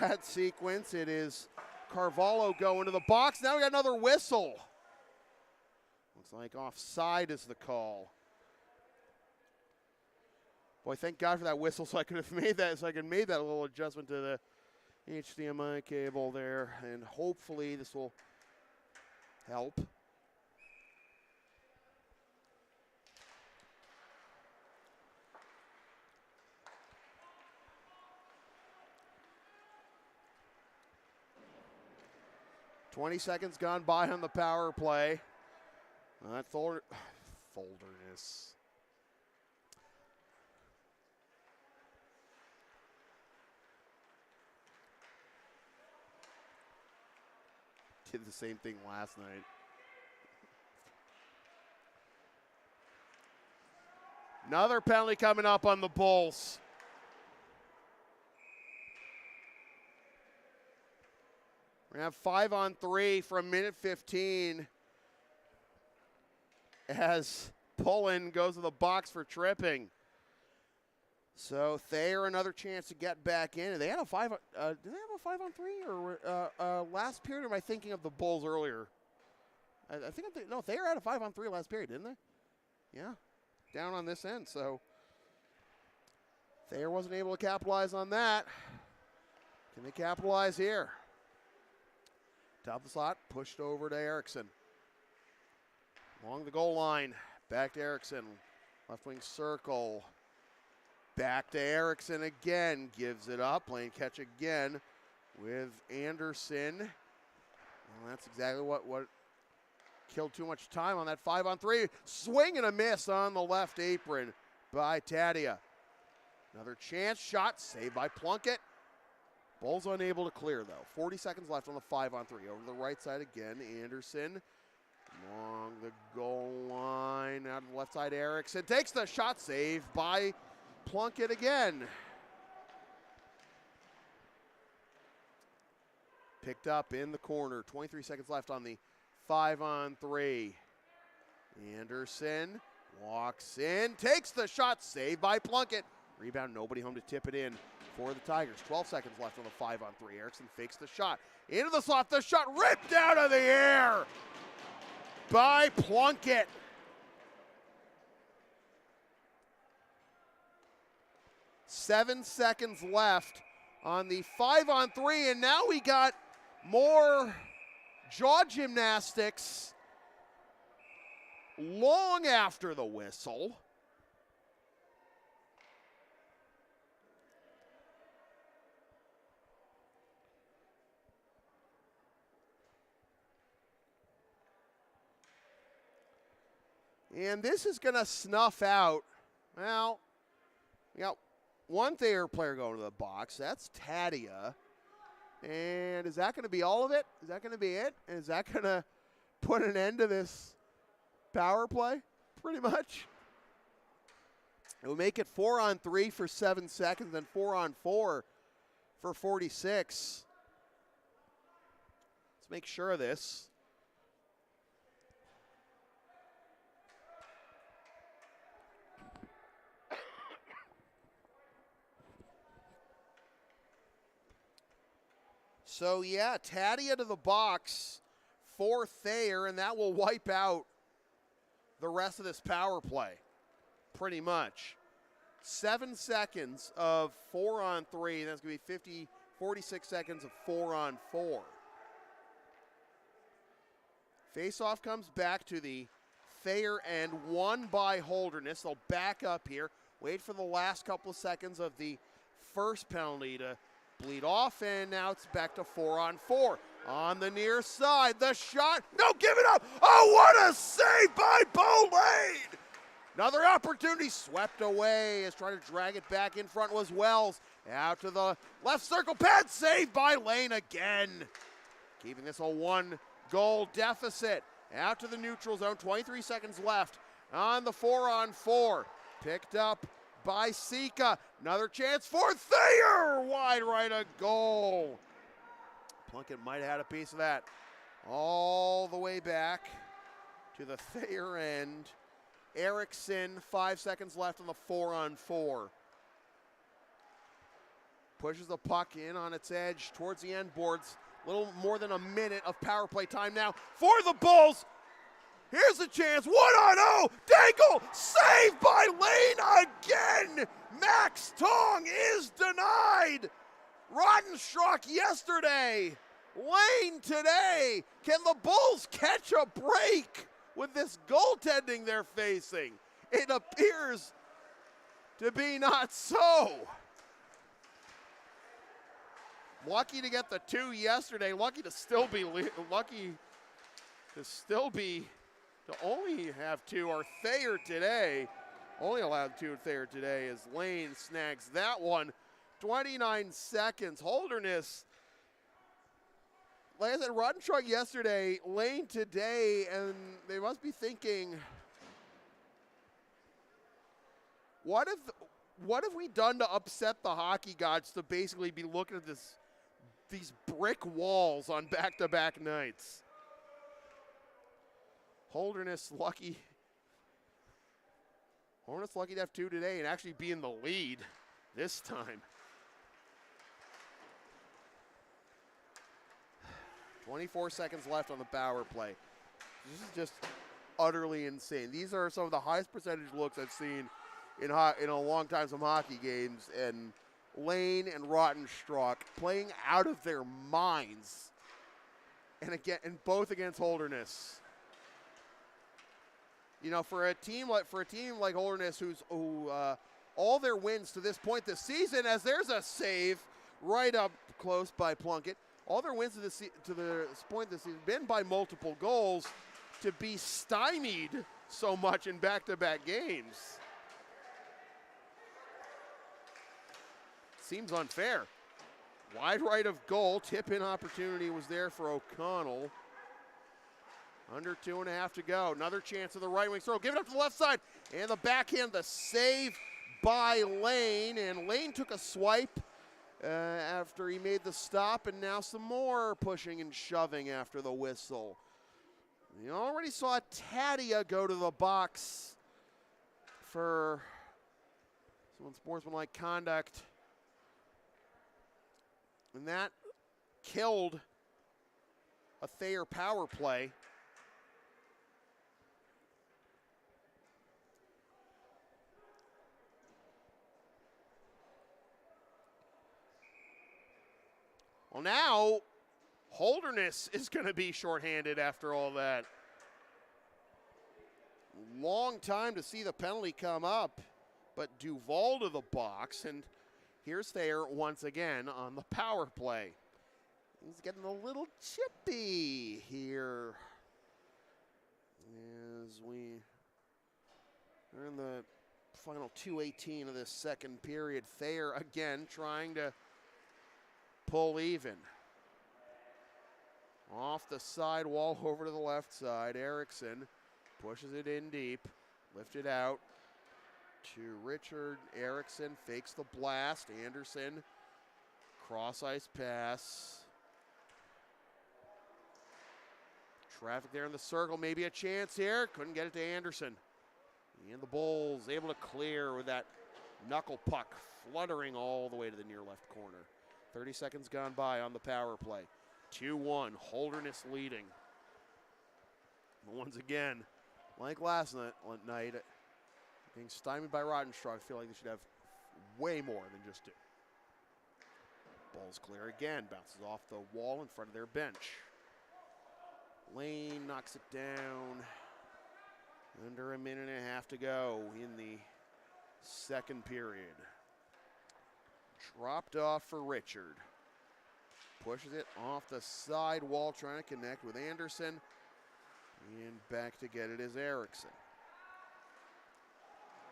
that sequence. It is Carvalho going to the box. Now we got another whistle. Looks like offside is the call. Boy, thank God for that whistle so I could have made that, little adjustment to the HDMI cable there, and hopefully this will help. $20 seconds gone by on the power play. Holderness. Did the same thing last night. Another penalty coming up on the Bulls. We're going to have 5-on-3 from minute 15 as Pullen goes to the box for tripping. So Thayer another chance to get back in. They had a did they have a 5-on-3 or last period? Or am I thinking of the Bulls earlier? I think no, Thayer had a 5-on-3 last period, didn't they? Yeah, down on this end. So Thayer wasn't able to capitalize on that. Can they capitalize here? Top of the slot, pushed over to Erickson. Along the goal line, back to Erickson. Left wing circle. Back to Erickson again, gives it up. Playing catch again with Anderson. Well, that's exactly what killed too much time on that 5-on-3. Swing and a miss on the left apron by Thayer. Another chance shot, saved by Plunkett. Bulls unable to clear, though. 40 seconds left on the 5-on-3. Over the right side again, Anderson. Along the goal line, out of the left side, Erickson takes the shot, saved by Plunkett again. Picked up in the corner. 23 seconds left on the 5-on-3. Anderson walks in, takes the shot, saved by Plunkett. Rebound, nobody home to tip it in for the Tigers. 12 seconds left on the 5-on-3. Erickson fakes the shot. Into the slot, the shot ripped out of the air by Plunkett. Seven seconds left on the 5-on-3, and now we got more jaw gymnastics long after the whistle. And this is going to snuff out, well, we got one Thayer player going to the box. That's Thayer. And is that going to be all of it? Is that going to be it? And is that going to put an end to this power play? Pretty much. It will make it 4-on-3 for 7 seconds, then 4-on-4 for 46. Let's make sure of this. So, yeah, Thayer to the box for Thayer, and that will wipe out the rest of this power play, pretty much. 7 seconds of 4-on-3. That's going to be 46 seconds of 4-on-4. Faceoff comes back to the Thayer end, won by Holderness. They'll back up here, wait for the last couple of seconds of the first penalty to bleed off, and now it's back to 4-on-4. On the near side, the shot, no, give it up! Oh, what a save by Bo Lane! Another opportunity swept away as trying to drag it back in front was Wells. Out to the left circle pad, saved by Lane again. Keeping this a 1-goal deficit. Out to the neutral zone, 23 seconds left on the 4-on-4. Picked up by Sika. Another chance for Thayer. Wide right, a goal. Plunkett might have had a piece of that. All the way back to the Thayer end. Erickson, 5 seconds left on the 4-on-4. Pushes the puck in on its edge towards the end boards. A little more than a minute of power play time now for the Bulls. Here's a chance, 1-on-0, Dangle, saved by Lane again. Max Tong is denied. Rottenstruck yesterday, Lane today. Can the Bulls catch a break with this goaltending they're facing? It appears to be not so. Lucky to get the 2 yesterday, lucky to only have 2 are Thayer today. Only allowed 2 Thayer today as Lane snags that one. 29 seconds. Holderness, like I said, Rottenstruck yesterday, Lane today, and they must be thinking, what have we done to upset the hockey gods to basically be looking at these brick walls on back-to-back nights? Holderness lucky to have 2 today and actually be in the lead this time. 24 seconds left on the power play. This is just utterly insane. These are some of the highest percentage looks I've seen in a long time, some hockey games, and Lane and Rottenstruck playing out of their minds, and both against Holderness. You know, for a team like Holderness, who all their wins to this point this season, as there's a save right up close by Plunkett. All their wins to this point this season been by multiple goals. To be stymied so much in back-to-back games seems unfair. Wide right of goal, tip-in opportunity was there for O'Connell. Under 2.5 to go. Another chance of the right wing throw. Give it up to the left side. And the backhand, the save by Lane. And Lane took a swipe after he made the stop. And now some more pushing and shoving after the whistle. You already saw Thayer go to the box for some unsportsmanlike conduct. And that killed a Thayer power play. Well, now Holderness is going to be shorthanded after all that. Long time to see the penalty come up, but Duval to the box, and here's Thayer once again on the power play. He's getting a little chippy here as we are in the final 2:18 of this second period. Thayer again trying to pull even. Off the side wall over to the left side. Erickson pushes it in deep, lifted out to Richard. Erickson fakes the blast. Anderson, cross ice pass. Traffic there in the circle, maybe a chance here. Couldn't get it to Anderson. And the Bulls able to clear with that knuckle puck fluttering all the way to the near left corner. 30 seconds gone by on the power play. 2-1, Holderness leading. Once again, like last night, being stymied by Rottenstruck, I feel like they should have way more than just two. Ball's clear again, bounces off the wall in front of their bench. Lane knocks it down. Under a minute and a half to go in the second period. Dropped off for Richard. Pushes it off the side wall, trying to connect with Anderson. And back to get it is Erickson.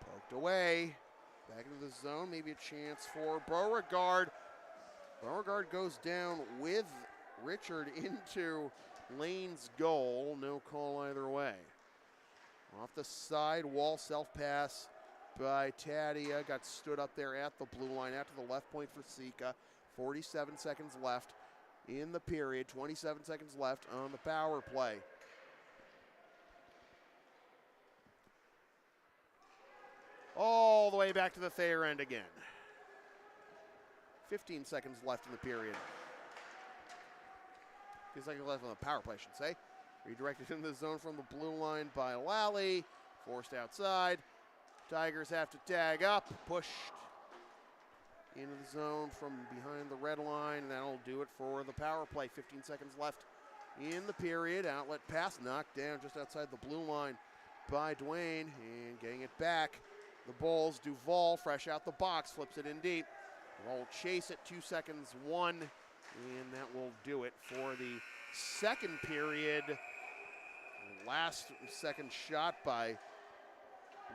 Poked away. Back into the zone, maybe a chance for Beauregard. Beauregard goes down with Richard into Lane's goal. No call either way. Off the side wall, self-pass by Tadia. Got stood up there at the blue line, out to the left point for Sika. 47 seconds left in the period. 27 seconds left on the power play. All the way back to the Thayer end again. 15 seconds left in the period. 15 seconds left on the power play, I should say. Redirected into the zone from the blue line by Lally. Forced outside. Tigers have to tag up. Pushed into the zone from behind the red line. And that'll do it for the power play. 15 seconds left in the period. Outlet pass knocked down just outside the blue line by Dwayne. And getting it back. The Bulls, Duval, fresh out the box, flips it in deep. We'll chase it, 2 seconds, 1. And that will do it for the second period. Last second shot by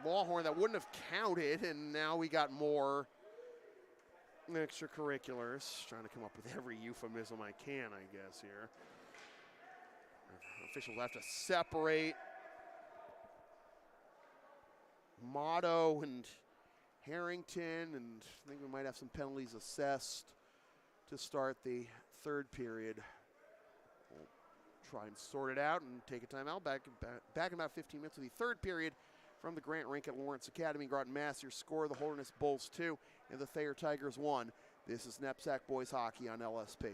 Lawhorn that wouldn't have counted, and now we got more extracurriculars. Trying to come up with every euphemism I can, I guess, here. Officials have to separate Motto and Harrington, and I think we might have some penalties assessed to start the third period. We'll try and sort it out and take a timeout. Back in about 15 minutes of the third period from the Grant Rink at Lawrence Academy. Groton Mass, your score, the Holderness Bulls 2 and the Thayer Tigers 1. This is NEPSAC Boys Hockey on LSP.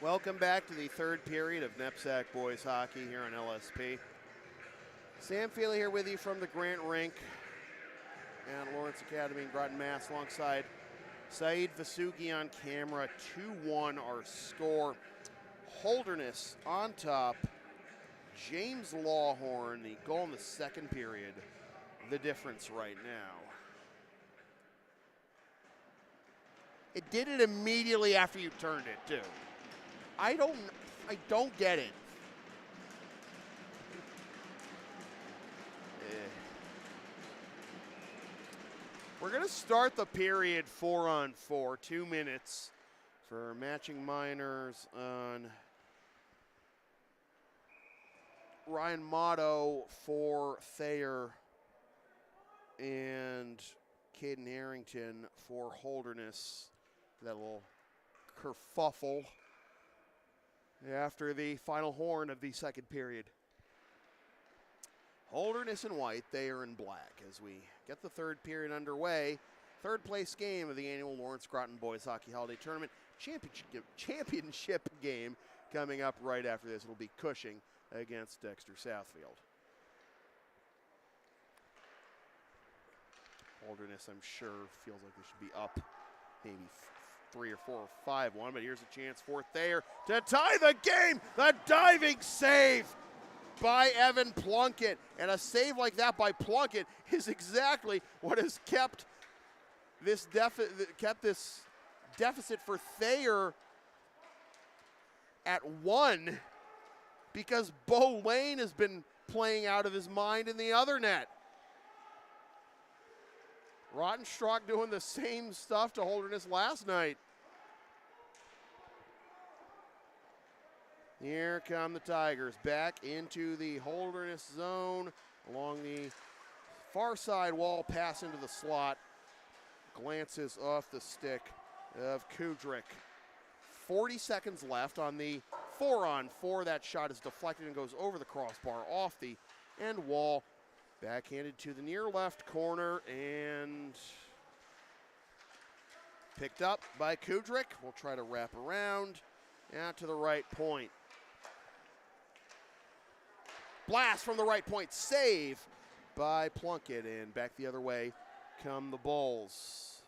Welcome back to the third period of NEPSAC boys hockey here on LSP. Sam Feely here with you from the Grant Rink at Lawrence Academy in Groton, Mass. Alongside Saeed Vasugi on camera. 2-1 our score. Holderness on top. James Lawhorn, the goal in the second period. The difference right now. It did it immediately after you turned it, too. I don't get it. We're going to start the period 4-on-4, 2 minutes for matching minors on Ryan Motto for Thayer and Caden Harrington for Holderness. That little kerfuffle after the final horn of the second period. Holderness in white, Thayer in black as we get the third period underway. Third place game of the annual Lawrence Groton Boys Hockey Holiday Tournament championship game coming up right after this. It'll be Cushing against Dexter Southfield. Holderness, I'm sure, feels like they should be up maybe 3 or 4 or 5-1, but here's a chance for Thayer to tie the game. The diving save by Evan Plunkett, and a save like that by Plunkett is exactly what has kept this deficit for Thayer at 1, because Bo Lane has been playing out of his mind in the other net. Rottenstruck doing the same stuff to Holderness last night. Here come the Tigers back into the Holderness zone along the far side wall, pass into the slot. Glances off the stick of Kudrick. 40 seconds left on the 4-on-4. That shot is deflected and goes over the crossbar off the end wall. Backhanded to the near left corner and picked up by Kudrick. We'll try to wrap around out to the right point. Blast from the right point, save by Plunkett, and back the other way come the Bulls.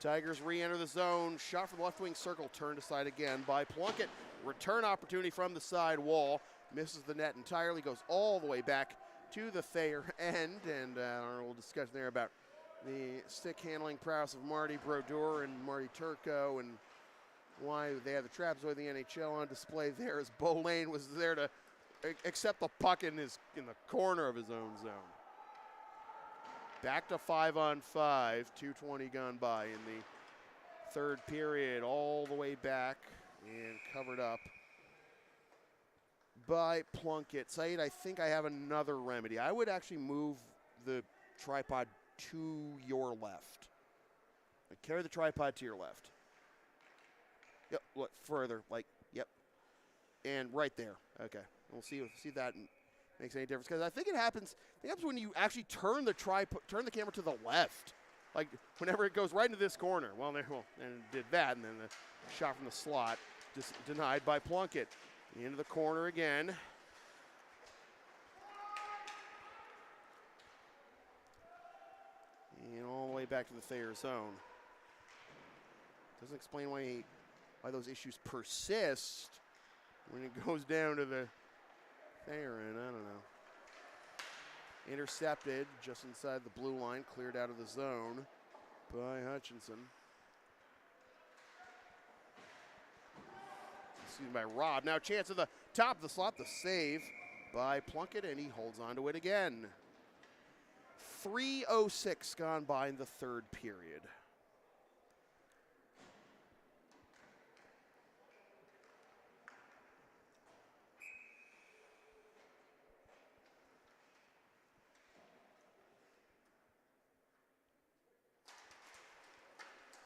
Tigers re-enter the zone. Shot from the left wing circle, turned aside again by Plunkett. Return opportunity from the side wall. Misses the net entirely, goes all the way back to the Thayer end. And our little discussion there about the stick handling prowess of Marty Brodeur and Marty Turco and why they had the Traps of the NHL on display there, as Bo Lane was there to accept the puck in the corner of his own zone. Back to 5-on-5, 2:20 gone by in the third period, all the way back and covered up by Plunkett. Saeed, I think I have another remedy. I would actually move the tripod to your left. Carry the tripod to your left. Yep, look further, yep. And right there. Okay. We'll see if that makes any difference, because I think it happens when you actually turn the camera to the left. Like whenever it goes right into this corner. And it did that, and then the shot from the slot just denied by Plunkett. Into the corner again. And all the way back to the Thayer zone. Doesn't explain why those issues persist when it goes down to the Thayer end. I don't know. Intercepted just inside the blue line, cleared out of the zone by Hutchinson. Excuse me, by Robb. Now chance at the top of the slot, the save by Plunkett, and he holds on to it again. 3:06 gone by in the third period.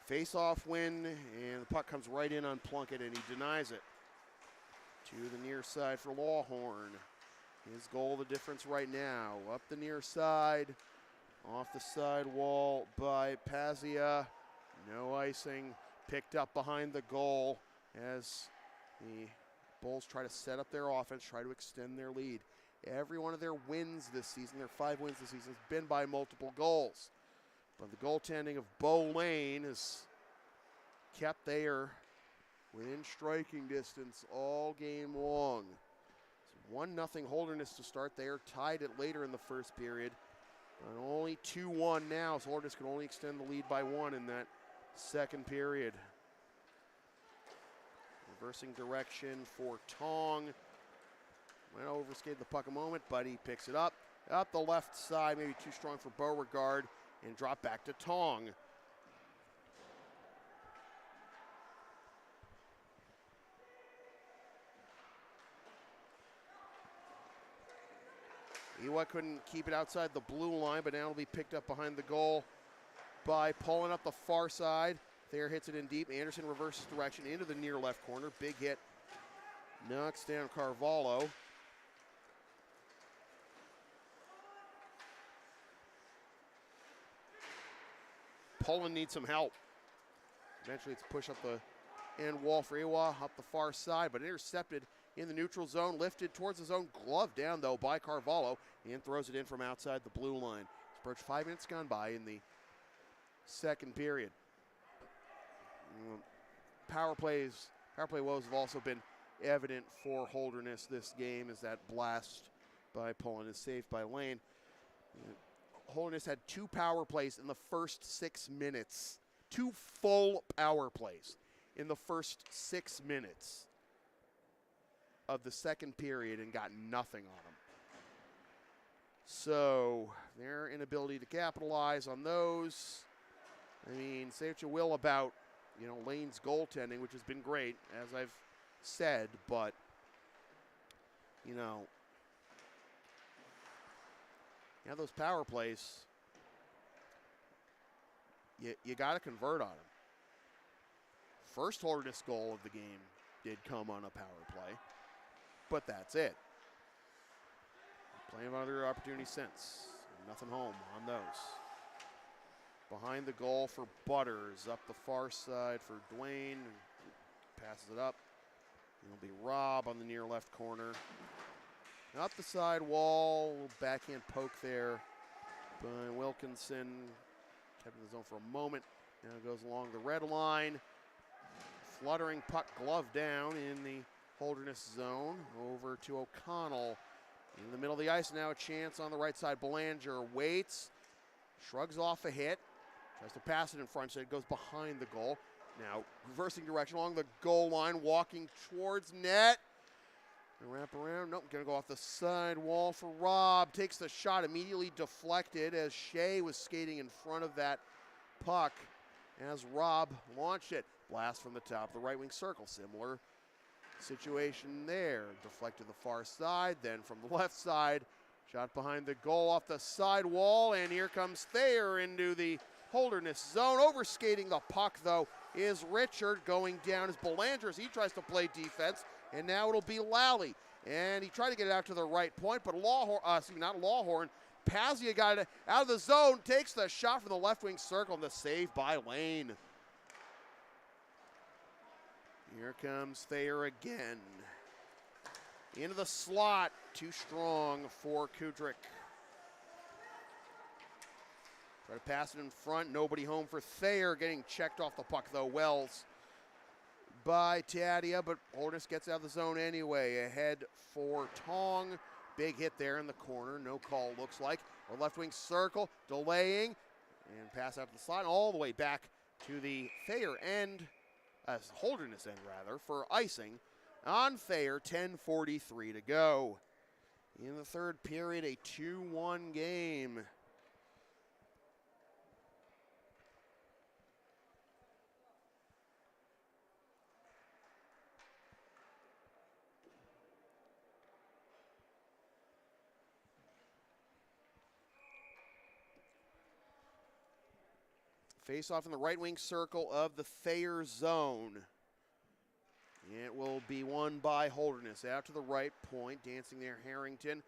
Face-off win, and the puck comes right in on Plunkett, and he denies it. To the near side for Lawhorn. His goal, the difference right now. Up the near side, off the side wall by Pazia. No icing. Picked up behind the goal as the Bulls try to set up their offense, try to extend their lead. Every one of their wins this season, their 5 wins this season, has been by multiple goals. But the goaltending of Bo Lane has kept Thayer within striking distance all game long. It's 1-0 Holderness to start. Thayer tied it later in the first period. But only 2-1 now, so Holderness can only extend the lead by 1 in that second period. Reversing direction for Tong. Went over, skated the puck a moment, but he picks it up. Up the left side, maybe too strong for Beauregard, and drop back to Tong. Ewa couldn't keep it outside the blue line, but now it'll be picked up behind the goal by pulling up the far side. Thayer hits it in deep. Anderson reverses direction into the near left corner. Big hit. Knocks down Carvalho. Poland needs some help. Eventually it's push up the end wall for Ewa up the far side, but intercepted in the neutral zone, lifted towards the zone, gloved down though by Carvalho, and throws it in from outside the blue line. It's approached 5 minutes gone by in the second period. Power play woes have also been evident for Holderness this game as that blast by Poland is saved by Lane. Holderness had 2 power plays in the first 6 minutes. 2 full power plays in the first 6 minutes of the second period and got nothing on them. So their inability to capitalize on those. I mean, say what you will about, Lane's goaltending, which has been great, as I've said, but, those power plays, you got to convert on them. First Holderness goal of the game did come on a power play, but that's it. Plenty of other opportunities since. Nothing home on those. Behind the goal for Butters, up the far side for Dwayne. Passes it up. It'll be Rob on the near left corner. Up the side wall, little backhand poke there by Wilkinson. Kept in the zone for a moment. Now it goes along the red line. Fluttering puck glove down in the Holderness zone. Over to O'Connell. In the middle of the ice now, a chance on the right side. Belanger waits, shrugs off a hit. Tries to pass it in front, so it goes behind the goal. Now reversing direction along the goal line, walking towards net. Wrap around, nope, gonna go off the side wall for Rob. Takes the shot, immediately deflected as Shea was skating in front of that puck as Rob launched it. Blast from the top of the right wing circle, similar situation there. Deflected the far side, then from the left side, shot behind the goal off the side wall, and here comes Thayer into the Holderness zone. Overskating the puck, though, is Richard. Going down is Belanger as he tries to play defense, and now it'll be Lally. And he tried to get it out to the right point, but Pazia got it out of the zone, takes the shot from the left wing circle, and the save by Lane. Here comes Thayer again. Into the slot, too strong for Kudrick. Try to pass it in front, nobody home for Thayer. Getting checked off the puck though, Wells by Tadia, but Holderness gets out of the zone anyway. Ahead for Tong. Big hit there in the corner, no call looks like. Or left wing circle, delaying, and pass out to the slot, all the way back to the Thayer end, Holderness end rather, for icing on Thayer, 10:43 to go. In the third period, a 2-1 game. Face off in the right wing circle of the Thayer zone. It will be won by Holderness. Out to the right point, dancing there, Harrington.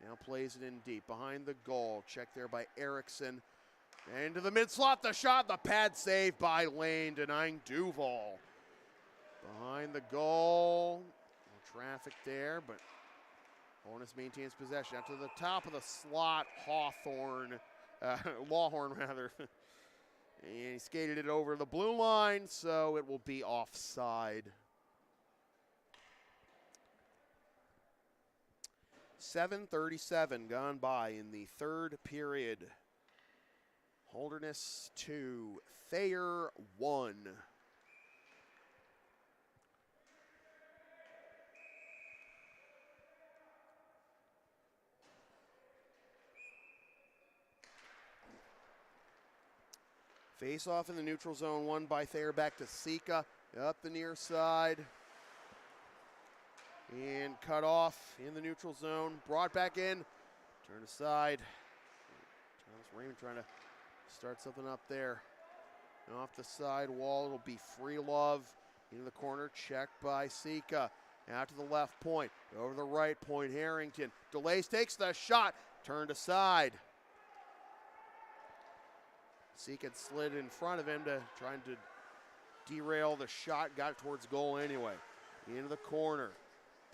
Now plays it in deep, behind the goal. Checked there by Erickson. Into the mid-slot, the shot, the pad save by Lane, denying Duval. Behind the goal, no traffic there, but Holderness maintains possession. Out to the top of the slot, Lawhorn rather. And he skated it over the blue line, so it will be offside. 7:37 gone by in the third period. Holderness 2, Thayer 1. Face off in the neutral zone, won by Thayer, back to Sika, up the near side. And cut off in the neutral zone, brought back in, turned aside. Thomas Raymond trying to start something up there. And off the side wall, it'll be Free Love into the corner, checked by Sika. Out to the left point, over the right point, Harrington. Delays, takes the shot, turned aside. Sika slid in front of him trying to derail the shot, got it towards goal anyway. Into the corner,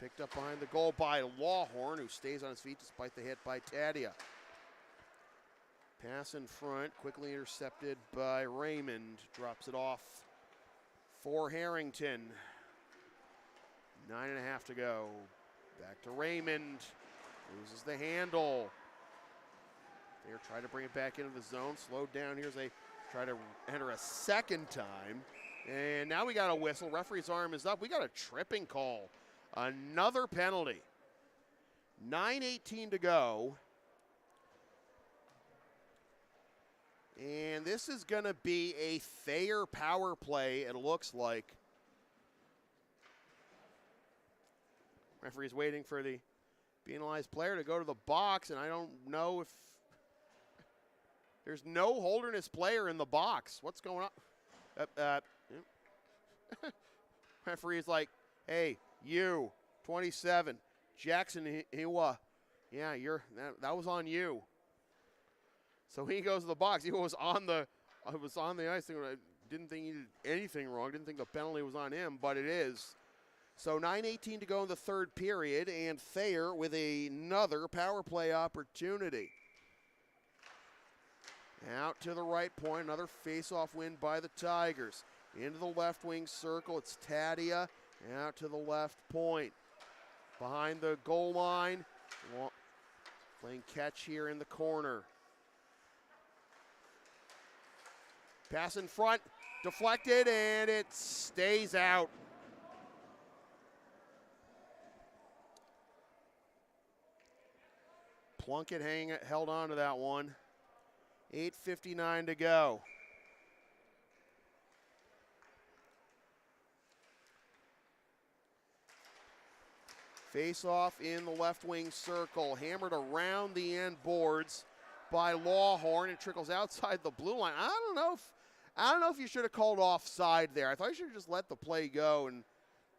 picked up behind the goal by Lawhorn, who stays on his feet despite the hit by Thayer. Pass in front, quickly intercepted by Raymond, drops it off for Harrington. 9.5 to go. Back to Raymond, loses the handle. They're trying to bring it back into the zone, slowed down here as they try to enter a second time. And now we got a whistle, referee's arm is up. We got a tripping call, another penalty. 9:18 to go. And this is gonna be a Thayer power play, it looks like. Referee's waiting for the penalized player to go to the box, and I don't know if there's no Holderness player in the box. What's going on? Referee's like, hey, you, 27, Jackson Hiwa. Yeah, that was on you. So he goes to the box. He was on the ice. I didn't think he did anything wrong. Didn't think the penalty was on him, but it is. So 9:18 to go in the third period, and Thayer with another power play opportunity. Out to the right point, another face-off win by the Tigers. Into the left wing circle, it's Thayer. Out to the left point. Behind the goal line, playing catch here in the corner. Pass in front, deflected, and it stays out. Plunkett held on to that one. 8:59 to go. Face off in the left wing circle, hammered around the end boards by Lawhorn. It trickles outside the blue line. I don't know if you should have called offside there. I thought you should have just let the play go and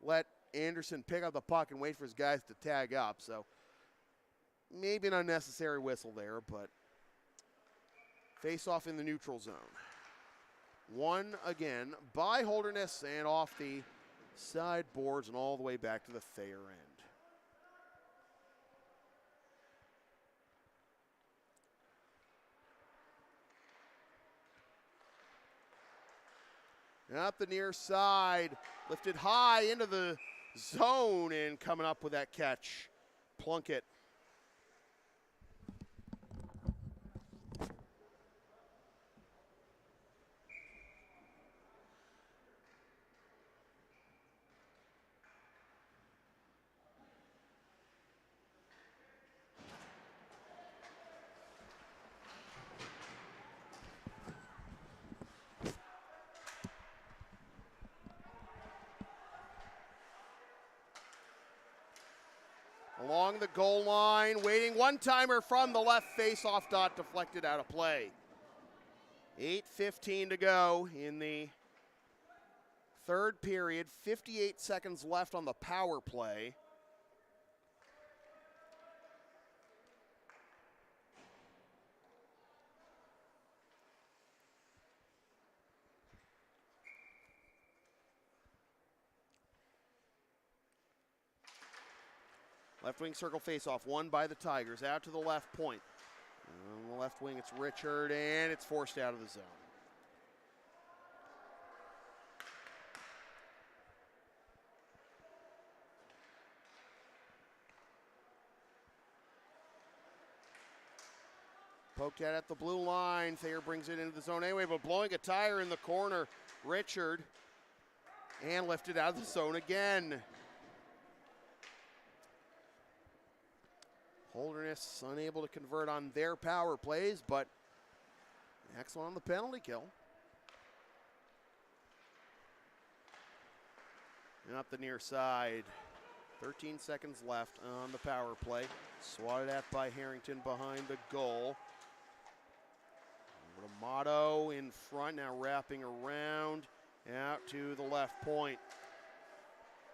let Anderson pick up the puck and wait for his guys to tag up. So maybe an unnecessary whistle there, but face off in the neutral zone. Won again by Holderness and off the side boards and all the way back to the Thayer end. Up the near side, lifted high into the zone, and coming up with that catch, Plunkett. Along the goal line, waiting one-timer from the left face-off dot, deflected out of play. 8:15 to go in the third period, 58 seconds left on the power play. Left wing circle face-off, won by the Tigers. Out to the left point. On the left wing, it's Richard, and it's forced out of the zone. Poked at the blue line. Thayer brings it into the zone anyway, but blowing a tire in the corner. Richard, and lifted out of the zone again. Holderness unable to convert on their power plays, but excellent on the penalty kill. And up the near side. 13 seconds left on the power play. Swatted at by Harrington behind the goal. Motto in front, now wrapping around, out to the left point.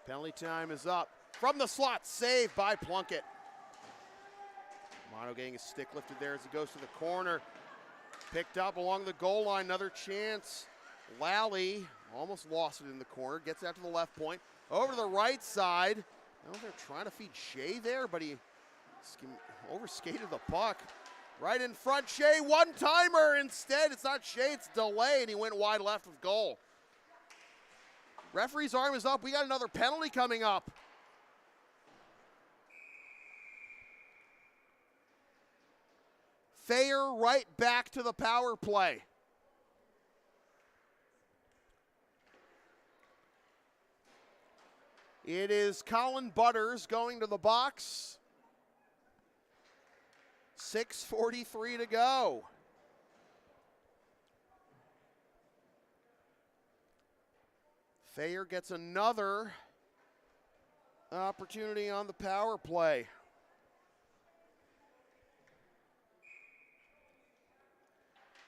Penalty time is up. From the slot, saved by Plunkett. Motto getting his stick lifted there as it goes to the corner. Picked up along the goal line, another chance. Lally almost lost it in the corner, gets out to the left point. Over to the right side. I don't know if they're trying to feed Shea there, but he overskated the puck. Right in front, Shea, one-timer. Instead, it's not Shea, it's Delay, and he went wide left of goal. Referee's arm is up. We got another penalty coming up. Thayer right back to the power play. It is Colin Butters going to the box. 6:43 to go. Thayer gets another opportunity on the power play.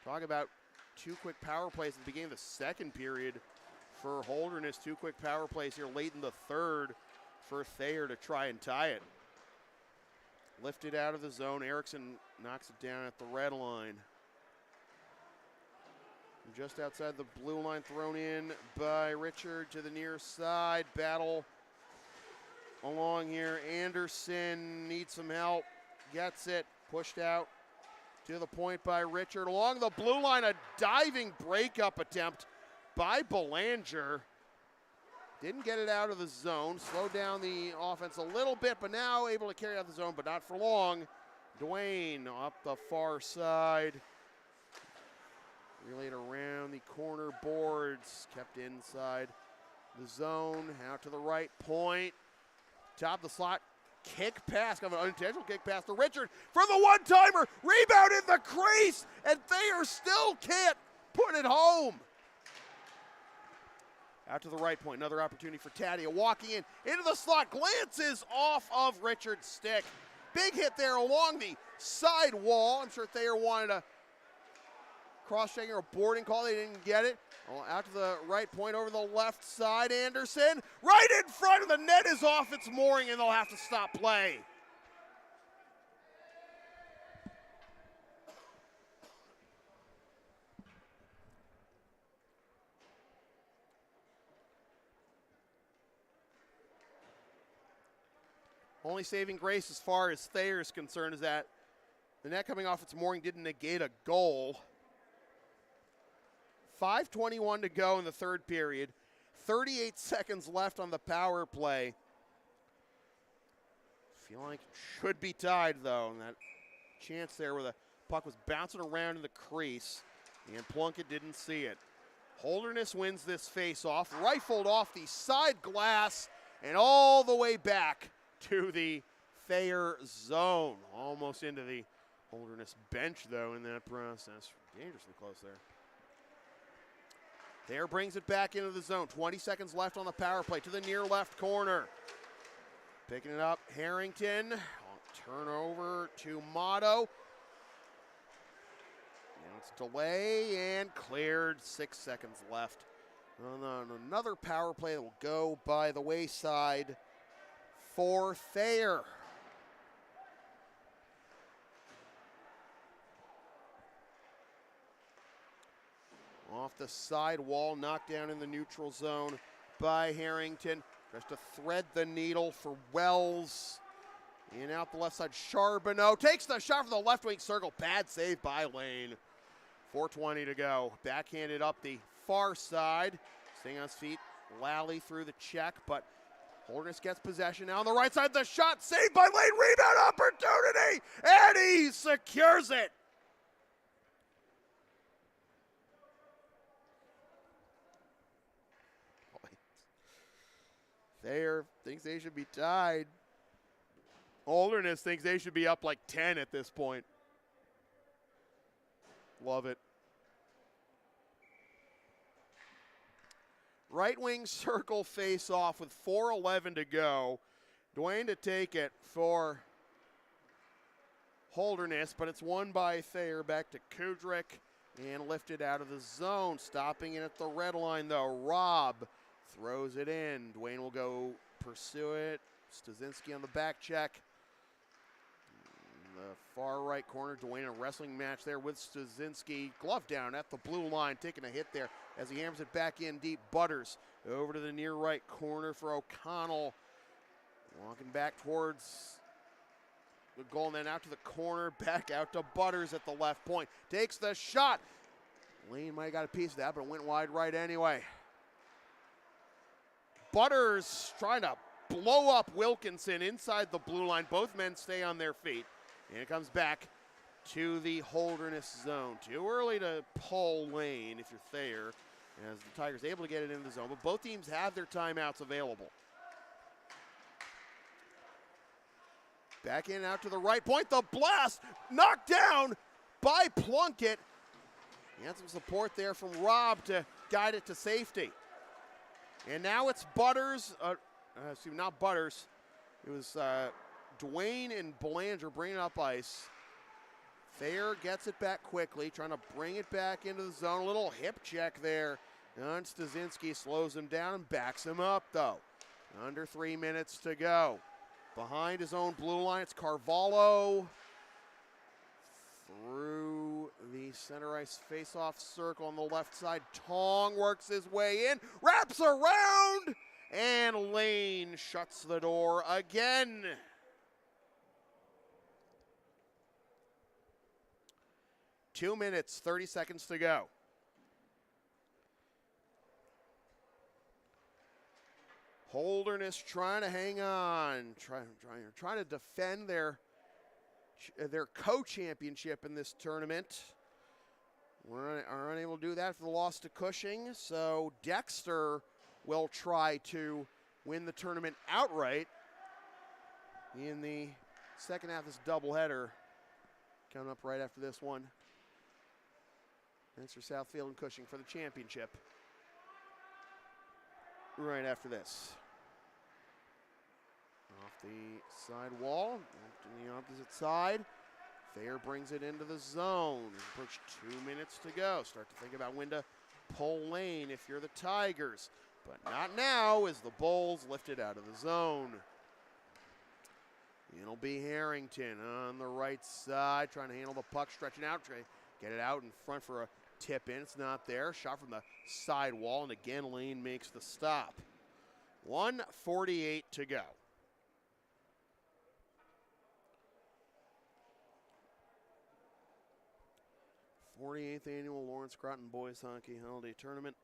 Talk about two quick power plays at the beginning of the second period for Holderness. Two quick power plays here late in the third for Thayer to try and tie it. Lifted out of the zone. Erickson knocks it down at the red line. And just outside the blue line, thrown in by Richard to the near side. Battle along here. Anderson needs some help. Gets it. Pushed out to the point by Richard. Along the blue line, a diving breakup attempt by Belanger. Didn't get it out of the zone. Slowed down the offense a little bit, but now able to carry out the zone, but not for long. Dwayne up the far side. Relayed around the corner boards. Kept inside the zone. Out to the right point. Top of the slot. Kick pass. Kind of an unintentional kick pass to Richard for the one-timer. Rebound in the crease, and Thayer still can't put it home. Out to the right point, another opportunity for Tadia. Walking in, into the slot, glances off of Richard's stick. Big hit there along the side wall. I'm sure Thayer wanted a cross-checking or a boarding call. They didn't get it. Out to the right point, over the left side, Anderson. Right in front of the net is off its mooring, and they'll have to stop play. Only saving grace as far as Thayer is concerned is that the net coming off its mooring didn't negate a goal. 5:21 to go in the third period. 38 seconds left on the power play. Feel like it should be tied, though. And that chance there where the puck was bouncing around in the crease, and Plunkett didn't see it. Holderness wins this face-off, rifled off the side glass, and all the way back to the Thayer zone. Almost into the Holderness bench, though, in that process. Dangerously close there. Thayer brings it back into the zone. 20 seconds left on the power play to the near left corner. Picking it up, Harrington. Turnover to Motto. Now it's Delay and cleared. 6 seconds left. Another power play that will go by the wayside for Thayer. Off the side wall, knocked down in the neutral zone by Harrington. Tries to thread the needle for Wells. In out the left side, Charbonneau takes the shot from the left wing circle. Bad save by Lane. 4:20 to go. Backhanded up the far side. Staying on his feet. Lally through the check, but Holderness gets possession now on the right side. The shot saved by Lane. Rebound opportunity, and he secures it. Thayer thinks they should be tied. Holderness thinks they should be up like 10 at this point. Love it. Right wing circle face off with 4:11 to go. Dwayne to take it for Holderness, but it's won by Thayer. Back to Kudrick and lifted out of the zone. Stopping it at the red line though. Robb throws it in. Dwayne will go pursue it. Stasinski on the back check. The far right corner, Dwayne a wrestling match there with Stasinski. Glove down at the blue line, taking a hit there as he hammers it back in deep. Butters over to the near right corner for O'Connell. Walking back towards the goal and then out to the corner, back out to Butters at the left point. Takes the shot. Lane might have got a piece of that, but it went wide right anyway. Butters trying to blow up Wilkinson inside the blue line. Both men stay on their feet. And it comes back to the Holderness zone. Too early to pull Lane if you're Thayer, as the Tigers able to get it into the zone. But both teams have their timeouts available. Back in out to the right point. The blast knocked down by Plunkett. He had some support there from Robb to guide it to safety. And now it's Butters. Not Butters. It was Dwayne and Belanger bringing up ice. Thayer gets it back quickly, trying to bring it back into the zone. A little hip check there. And Stasinski slows him down and backs him up, though. Under 3 minutes to go. Behind his own blue line, it's Carvalho. Through the center ice face-off circle on the left side. Tong works his way in, wraps around, and Lane shuts the door again. 2 minutes, 30 seconds to go. Holderness trying to hang on, trying to defend their co-championship in this tournament. Are unable to do that for the loss to Cushing, so Dexter will try to win the tournament outright in the second half of this doubleheader. Coming up right after this one. That's for Southfield and Cushing for the championship. Right after this. Off the side wall, to the opposite side. Thayer brings it into the zone. Approach 2 minutes to go. Start to think about when to pull Lane if you're the Tigers. But not now as the Bulls lift it out of the zone. It'll be Harrington on the right side, trying to handle the puck, stretching out, trying to get it out in front for a tip in. It's not there. Shot from the side wall, and again Lane makes the stop. 1:48 to go. '48th annual Lawrence Groton Boys Hockey Holiday Tournament.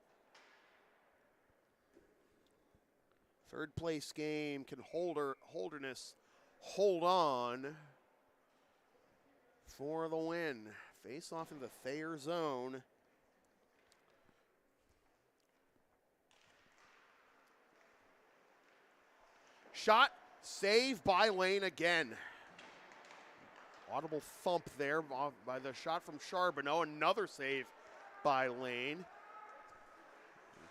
Third place game. Can Holderness hold on for the win? Face off in the Thayer zone. Shot, save by Lane again. Audible thump there by the shot from Charbonneau. Another save by Lane.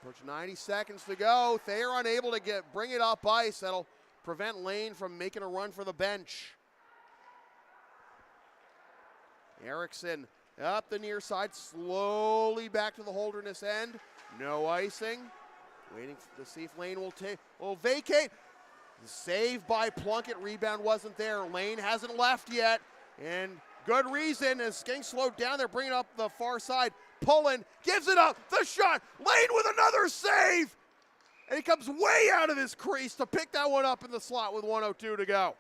Approach 90 seconds to go. Thayer unable to bring it up ice. That'll prevent Lane from making a run for the bench. Erickson up the near side, slowly back to the Holderness end. No icing. Waiting to see if Lane will vacate. The save by Plunkett. Rebound wasn't there. Lane hasn't left yet. And good reason, as getting slowed down, they're bringing up the far side. Pullen gives it up. The shot. Lane with another save. And he comes way out of his crease to pick that one up in the slot with 1:02 to go.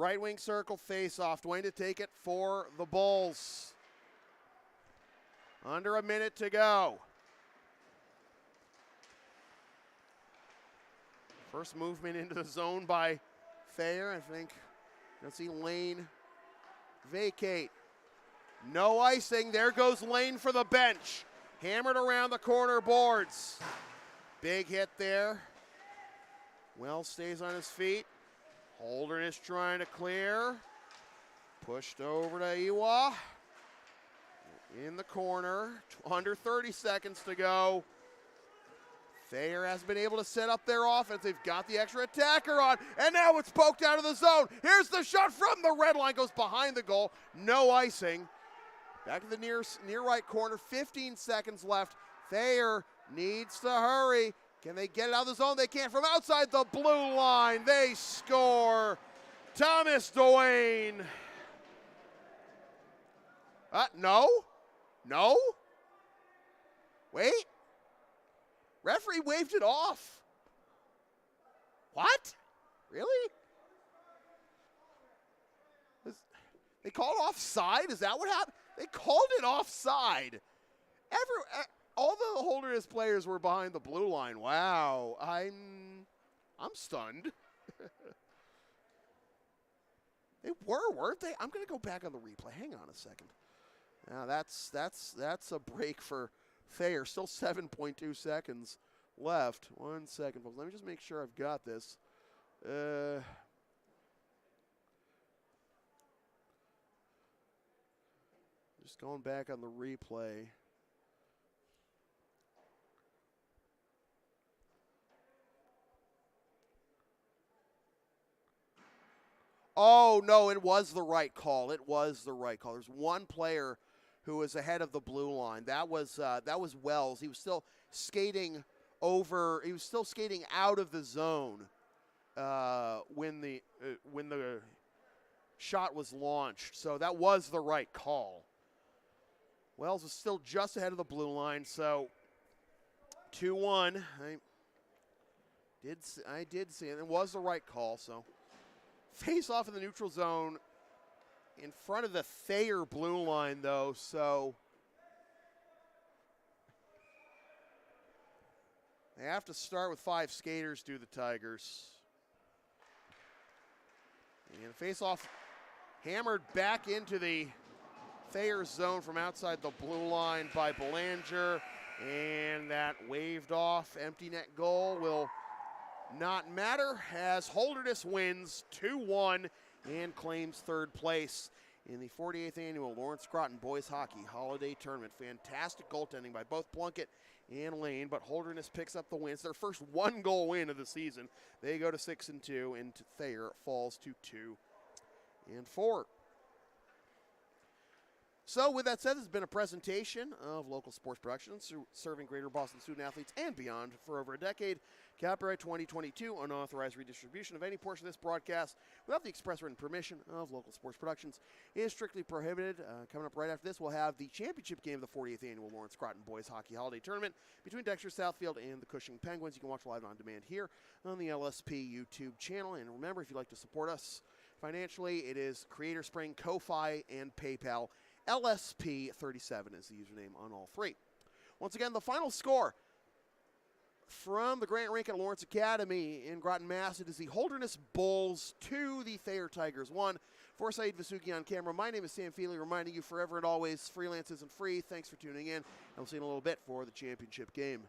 Right wing circle face-off. Dwayne to take it for the Bulls. Under a minute to go. First movement into the zone by Thayer. I think you'll see Lane vacate. No icing. There goes Lane for the bench. Hammered around the corner boards. Big hit there. Wells stays on his feet. Holderness trying to clear. Pushed over to Iwa. In the corner. Under 30 seconds to go. Thayer has been able to set up their offense. They've got the extra attacker on. And now it's poked out of the zone. Here's the shot from the red line. Goes behind the goal. No icing. Back to the near right corner. 15 seconds left. Thayer needs to hurry. Can they get it out of the zone? They can't. From outside the blue line, they score. Thomas Dwayne. No. Wait. Referee waved it off. What? Really? They called offside? Is that what happened? They called it offside. All the Holderness players were behind the blue line. Wow, I'm stunned. They weren't they? I'm going to go back on the replay. Hang on a second. Now that's a break for Thayer. Still 7.2 seconds left. 1 second, folks. Let me just make sure I've got this. Just going back on the replay. Oh, no, it was the right call. It was the right call. There's one player who was ahead of the blue line. That was Wells. He was still skating over. He was still skating out of the zone when the shot was launched. So that was the right call. Wells was still just ahead of the blue line. So 2-1. I did see it. It was the right call. So face off in the neutral zone. In front of the Thayer blue line, though, so they have to start with 5 skaters, do the Tigers. And face-off hammered back into the Thayer zone from outside the blue line by Belanger. And that waved off empty net goal will not matter as Holderness wins 2-1 and claims 3rd place in the 48th annual Lawrence Groton Boys Hockey Holiday Tournament. Fantastic goaltending by both Plunkett and Lane, but Holderness picks up the win. It's their first 1-goal win of the season. They go to 6-2, and Thayer falls to 2-4. So with that said, this has been a presentation of local sports productions serving Greater Boston student athletes and beyond for over a decade. Copyright 2022, unauthorized redistribution of any portion of this broadcast without the express written permission of local sports productions is strictly prohibited. Coming up right after this, we'll have the championship game of the 40th annual Lawrence Groton Boys Hockey Holiday Tournament between Dexter Southfield and the Cushing Penguins. You can watch live on demand here on the LSP YouTube channel. And remember, if you'd like to support us financially, it is Creator Spring, Ko-Fi, and PayPal. LSP37 is the username on all 3. Once again, the final score from the Grant Rink at Lawrence Academy in Groton, Mass. It is the Holderness Bulls 2, the Thayer Tigers 1. For Saeed Vasuki on camera, my name is Sam Feely, reminding you forever and always, freelance isn't free. Thanks for tuning in, and we'll see you in a little bit for the championship game.